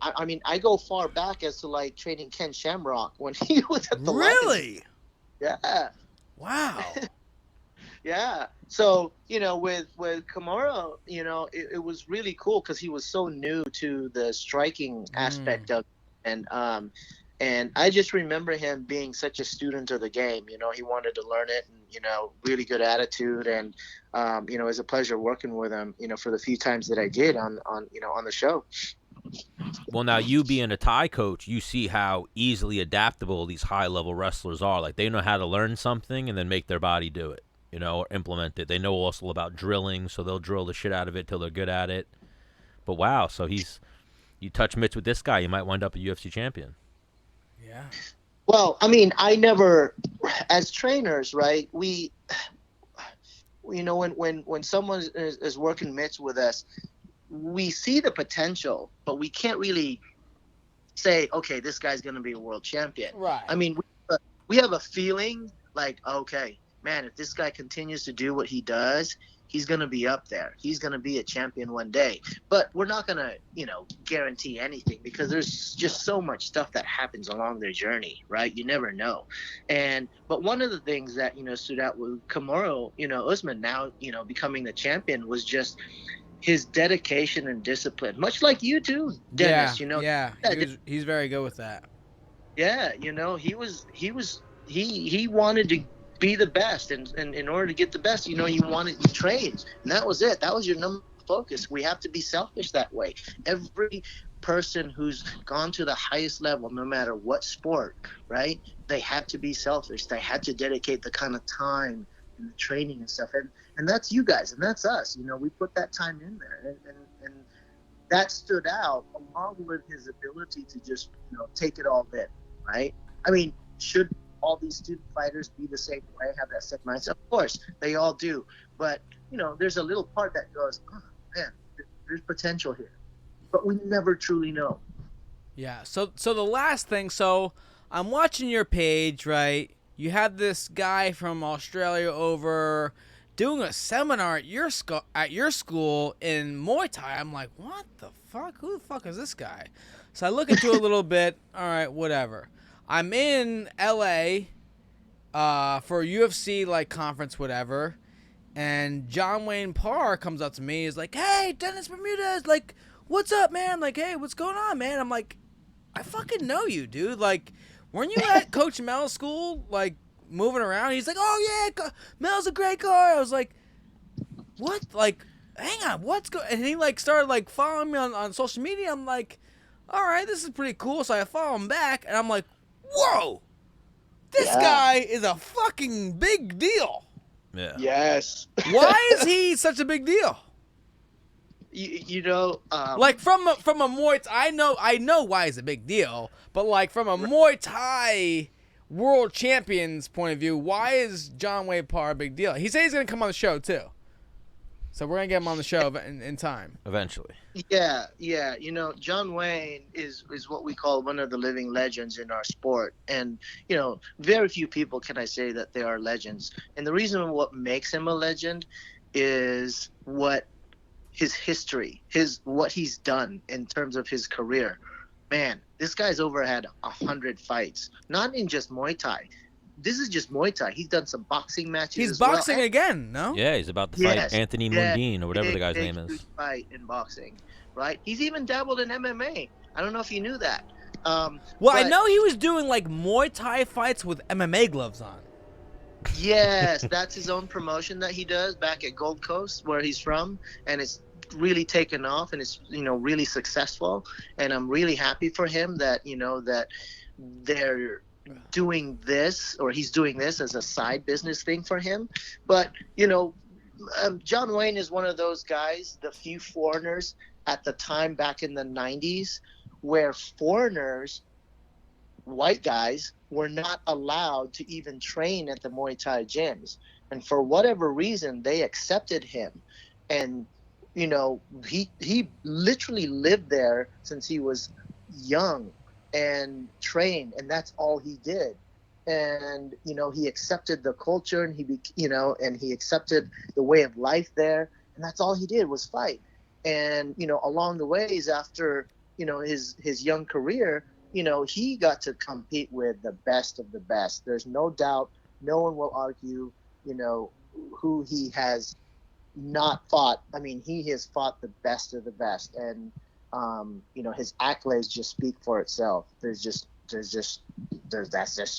I mean, I go far back as to like training Ken Shamrock when he was at the Really? Lions. Yeah. Wow. Yeah. So, with Kamaru, it was really cool because he was so new to the striking aspect of it. And I just remember him being such a student of the game. He wanted to learn it, and, really good attitude. And, it was a pleasure working with him, for the few times that I did on the show. Well, now you being a Thai coach, you see how easily adaptable these high-level wrestlers are. Like, they know how to learn something and then make their body do it, or implement it. They know also about drilling, so they'll drill the shit out of it till they're good at it. But wow, so you touch mitts with this guy, you might wind up a UFC champion. Yeah. Well, I mean, I never, as trainers, right, when someone is working mitts with us, we see the potential, but we can't really say, okay, this guy's going to be a world champion. Right. I mean, we have a feeling like, okay, man, if this guy continues to do what he does, he's going to be up there. He's going to be a champion one day. But we're not going to, guarantee anything, because there's just so much stuff that happens along their journey, right? You never know. But one of the things that, stood out with Kamaru, Usman now, becoming the champion, was just his dedication and discipline, much like you too, Dennis. He's very good with that. Yeah, he wanted to be the best, and in order to get the best, you trained, and that was it. That was your number one focus. We have to be selfish that way. Every person who's gone to the highest level, no matter what sport, right? They had to be selfish. They had to dedicate the kind of time and the training and stuff, and that's you guys, and that's us. We put that time in there, and that stood out, along with his ability to just take it all in, right? I mean, should all these student fighters be the same way, have that same mindset? Of course, they all do, but there's a little part that goes, oh man, there's potential here, but we never truly know. Yeah. So the last thing, so I'm watching your page, right? You had this guy from Australia over doing a seminar at your school in Muay Thai. I'm like, what the fuck? Who the fuck is this guy? So I look into it a little bit. All right, whatever. I'm in LA for a UFC conference, whatever. And John Wayne Parr comes up to me. He's like, hey, Dennis Bermudez, what's up, man? Hey, what's going on, man? I'm like, I fucking know you, dude. Weren't you at Coach Mel's school, moving around? He's like, oh, yeah, Mel's a great guy. I was like, what? Hang on, what's going? And he, started, following me on social media. I'm like, all right, this is pretty cool. So I follow him back, and I'm like, whoa, this guy is a fucking big deal. Yeah. Yes. Why is he such a big deal? From a Muay Thai, I know why it's a big deal, but from a Muay Thai world champion's point of view, why is John Wayne Parr a big deal? He said he's gonna come on the show too, so we're gonna get him on the show in time. Eventually. Yeah. John Wayne is what we call one of the living legends in our sport, and very few people can I say that they are legends. And the reason what makes him a legend is what his history, what he's done in terms of his career. Man, this guy's had 100 fights, not in just Muay Thai. This is just Muay Thai. He's done some boxing matches. He's boxing again, no? Yeah, he's about to fight Anthony Mundine or whatever the guy's name is. Fight in boxing, right? He's even dabbled in MMA. I don't know if you knew that. I know he was doing Muay Thai fights with MMA gloves on. Yes, that's his own promotion that he does back at Gold Coast, where he's from, and it's really taken off, and it's really successful, and I'm really happy for him that that they're doing this, or he's doing this as a side business thing for him. But John Wayne is one of those guys, the few foreigners at the time back in the 90s, where foreigners, white guys, were not allowed to even train at the Muay Thai gyms. And for whatever reason, they accepted him. And, he literally lived there since he was young and trained, and that's all he did. And, he accepted the culture, and and he accepted the way of life there. And that's all he did was fight. And, along the ways after, his young career, he got to compete with the best of the best. There's no doubt. No one will argue, who he has not fought. I mean, he has fought the best of the best. And, his accolades just speak for itself. That's just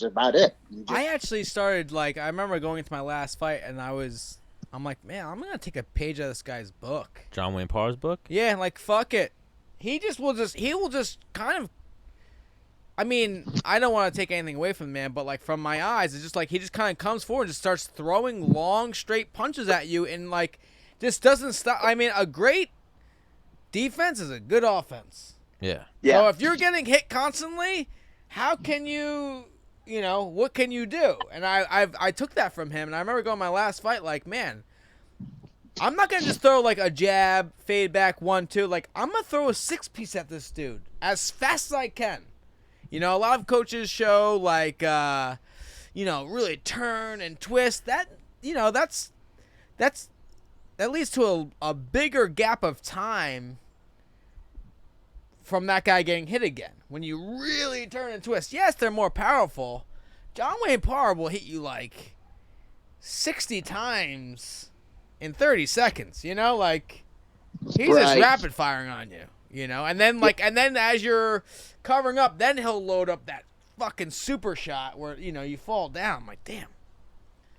about it. I actually started, I remember going into my last fight, and I'm like, man, I'm going to take a page out of this guy's book. John Wayne Parr's book? Yeah, fuck it. He will just kind of, I mean, I don't want to take anything away from the man, but from my eyes, it's just he just kind of comes forward and just starts throwing long, straight punches at you, and just doesn't stop. I mean, a great defense is a good offense. Yeah. So if you're getting hit constantly, how can you, what can you do? And I took that from him, and I remember going my last fight, man, I'm not gonna just throw like a jab, fade back 1-2. Like I'm gonna throw a 6-piece at this dude as fast as I can. You know, a lot of coaches show like really turn and twist. That that leads to a bigger gap of time from that guy getting hit again. When you really turn and twist, yes, they're more powerful. John Wayne Parr will hit you like 60 times in 30 seconds. You know, like he's just rapid firing on you. You know, and then as you're covering up, then he'll load up that fucking super shot where you fall down. I'm like, damn.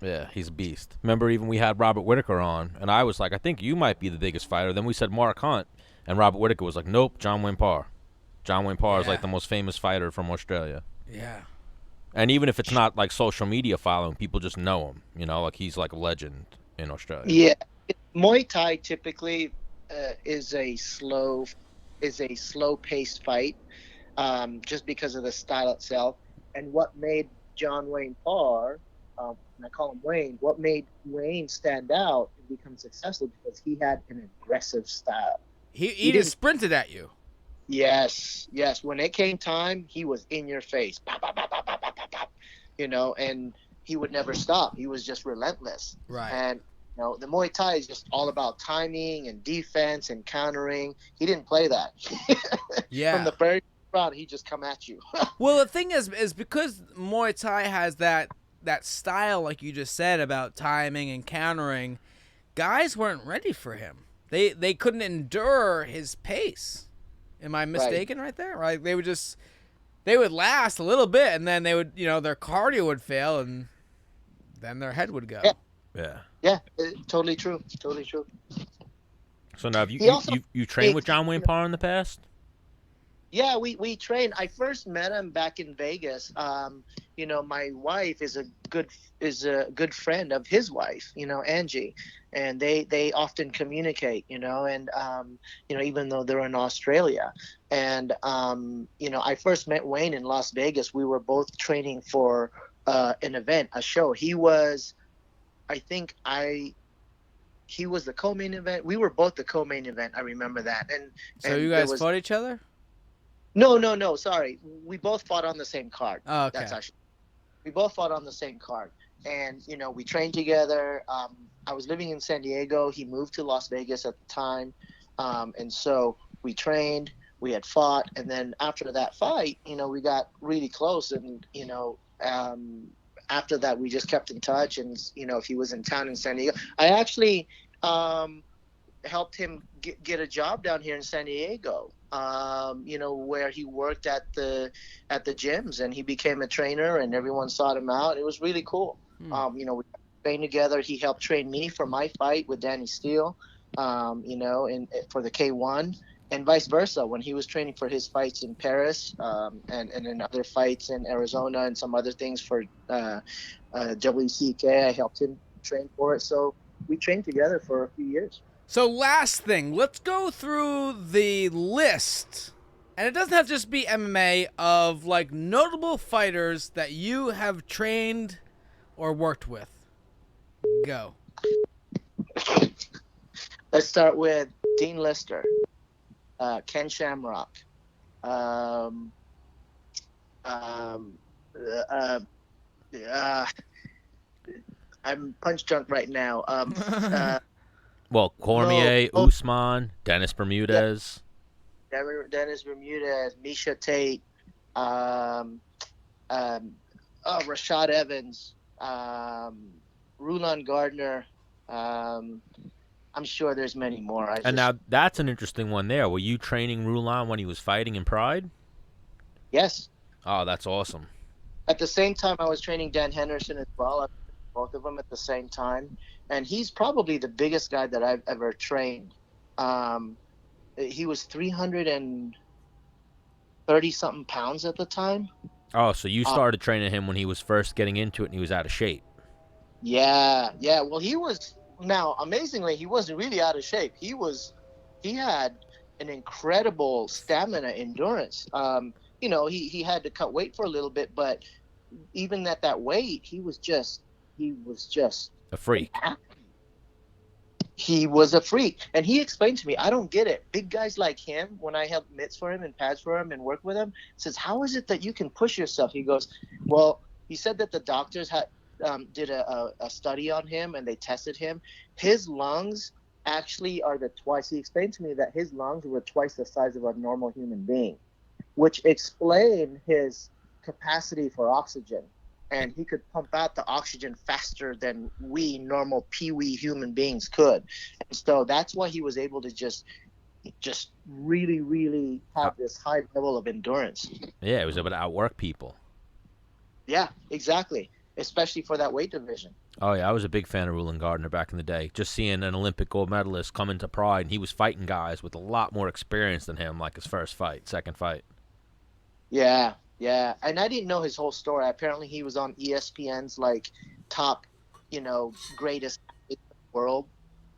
Yeah, he's a beast. Remember, even we had Robert Whitaker on, and I was like, I think you might be the biggest fighter. Then we said Mark Hunt, and Robert Whitaker was like, nope, John Wayne Parr. John Wayne Parr is like the most famous fighter from Australia. Yeah. And even if it's not like social media following, people just know him. You know, like he's like a legend in Australia. Yeah, Muay Thai typically is a slow-paced fight, just because of the style itself. And what made John Wayne Parr, and I call him Wayne, what made Wayne stand out and become successful because he had an aggressive style. He just sprinted at you. Yes. When it came time, he was in your face. Pop, pop, pop, pop, pop, pop, pop, and he would never stop. He was just relentless. Right. And the Muay Thai is just all about timing and defense and countering. He didn't play that. Yeah. From the very round, he just come at you. Well, the thing is because Muay Thai has that style, like you just said, about timing and countering, guys weren't ready for him. They couldn't endure his pace. Am I mistaken right there? Right? They would last a little bit, and then they would, their cardio would fail, and then their head would go. Yeah, totally true. So now, have you trained with John Wayne Parr in the past? Yeah, we trained. I first met him back in Vegas. My wife is a good friend of his wife, Angie, and they often communicate, and even though they're in Australia. And I first met Wayne in Las Vegas. We were both training for an event, a show. He was the co-main event. We were both the co-main event. I remember that. So you guys fought each other? No. Sorry, we both fought on the same card. Oh, okay. We both fought on the same card, and we trained together. I was living in San Diego. He moved to Las Vegas at the time, and so we trained. We had fought, and then after that fight, we got really close, and after that we just kept in touch. And if he was in town in San Diego, I actually helped him get a job down here in San Diego. Where he worked at the gyms, and he became a trainer, and everyone sought him out. It was really cool. We trained together. He helped train me for my fight with Danny Steele, and for the K1, and vice versa. When he was training for his fights in Paris, and in other fights in Arizona and some other things for WCK, I helped him train for it. So we trained together for a few years. So last thing, let's go through the list, and it doesn't have to just be MMA, of like notable fighters that you have trained or worked with. Go. Let's start with Dean Lister, Ken Shamrock, I'm punch drunk right now. Well, Cormier, Usman, Dennis Bermudez. Dennis Bermudez, Misha Tate, Rashad Evans, Rulon Gardner. I'm sure there's many more. Now, that's an interesting one there. Were you training Rulon when he was fighting in Pride? Yes. Oh, that's awesome. At the same time, I was training Dan Henderson as well. Both of them at the same time. And he's probably the biggest guy that I've ever trained. He was 330-something pounds at the time. Oh, so you started training him when he was first getting into it and he was out of shape. Yeah. Well, amazingly, he wasn't really out of shape. He had an incredible stamina, endurance. He had to cut weight for a little bit, but even at that weight, he was just a freak. he was a freak. And he explained to me, I don't get it. Big guys like him, when I held mitts for him and pads for him and work with him, says, how is it that you can push yourself? He goes, well, he said that the doctors did a study on him and they tested him. His lungs actually are twice. He explained to me that his lungs were twice the size of a normal human being, which explained his capacity for oxygen. And he could pump out the oxygen faster than we normal pee-wee human beings could. And so that's why he was able to just really, really have this high level of endurance. Yeah, he was able to outwork people. Yeah, exactly. Especially for that weight division. Oh, yeah, I was a big fan of Rulon Gardner back in the day. Just seeing an Olympic gold medalist come into Pride, and he was fighting guys with a lot more experience than him, like his first fight, second fight. Yeah, yeah. And I didn't know his whole story. Apparently he was on ESPN's, like, top, greatest athlete in the world,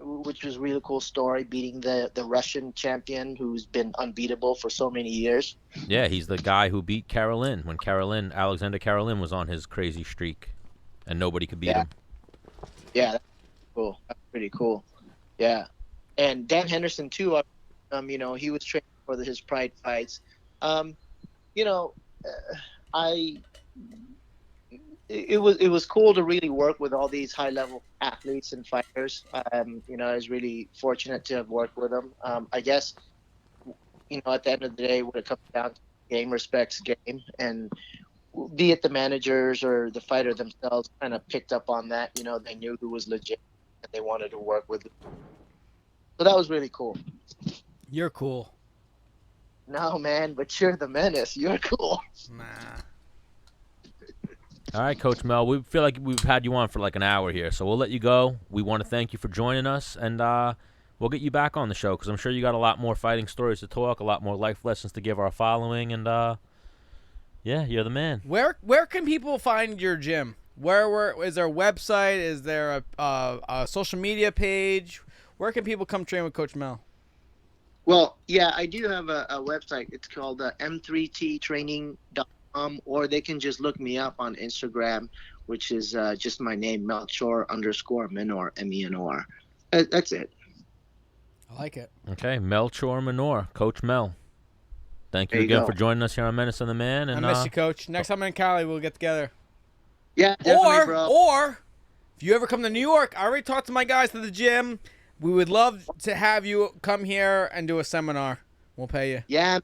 which was a really cool story, beating the Russian champion who's been unbeatable for so many years. Yeah, he's the guy who beat Karolin when Alexander Karolin was on his crazy streak, and nobody could beat him. Yeah, that's cool. That's pretty cool. Yeah. And Dan Henderson, too, he was training for his Pride fights. It was cool to really work with all these high level athletes and fighters. I was really fortunate to have worked with them. I guess, at the end of the day, when it comes down to game respects game, and be it the managers or the fighter themselves kind of picked up on that. They knew who was legit and they wanted to work with. So that was really cool. You're cool. No, man, but you're the menace. You're cool. Nah. All right, Coach Mel, we feel like we've had you on for like an hour here, so we'll let you go. We want to thank you for joining us, and we'll get you back on the show because I'm sure you got a lot more fighting stories to talk, a lot more life lessons to give our following, and yeah, you're the man. Where can people find your gym? Where is there a website? Is there a social media page? Where can people come train with Coach Mel? Well, yeah, I do have a website. It's called m3ttraining.com, or they can just look me up on Instagram, which is just my name, Melchor_Menor, M-E-N-O-R. That's it. I like it. Okay, Melchor Menor, Coach Mel. Thank you again for joining us here on Menace and the Man. And I miss you, Coach. Next time I'm in Cali, we'll get together. Yeah, definitely, bro. Or if you ever come to New York, I already talked to my guys to the gym. We would love to have you come here and do a seminar. We'll pay you. Yeah,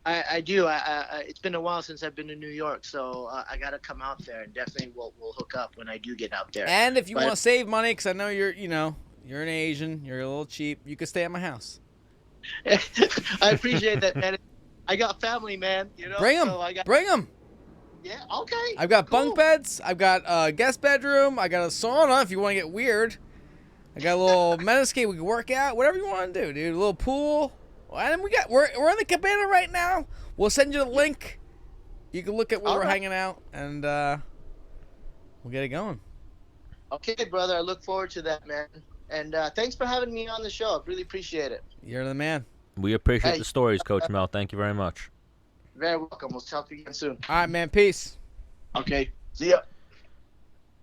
I do. It's been a while since I've been to New York, so I got to come out there, and definitely we'll hook up when I do get out there. And if you want to save money, because I know you're an Asian, you're a little cheap, you could stay at my house. I appreciate that, man. I got family, man. Bring them. Bring them. Yeah, okay. I've got bunk beds. I've got a guest bedroom. I got a sauna if you want to get weird. I got a little Menace we can work out, whatever you want to do, dude. A little pool. And we're in the cabana right now. We'll send you the link. You can look at where we're hanging out, and we'll get it going. Okay, brother. I look forward to that, man. And thanks for having me on the show. I really appreciate it. You're the man. We appreciate the stories, Coach Mel. Thank you very much. Very welcome. We'll talk to you again soon. All right, man. Peace. Okay. See ya.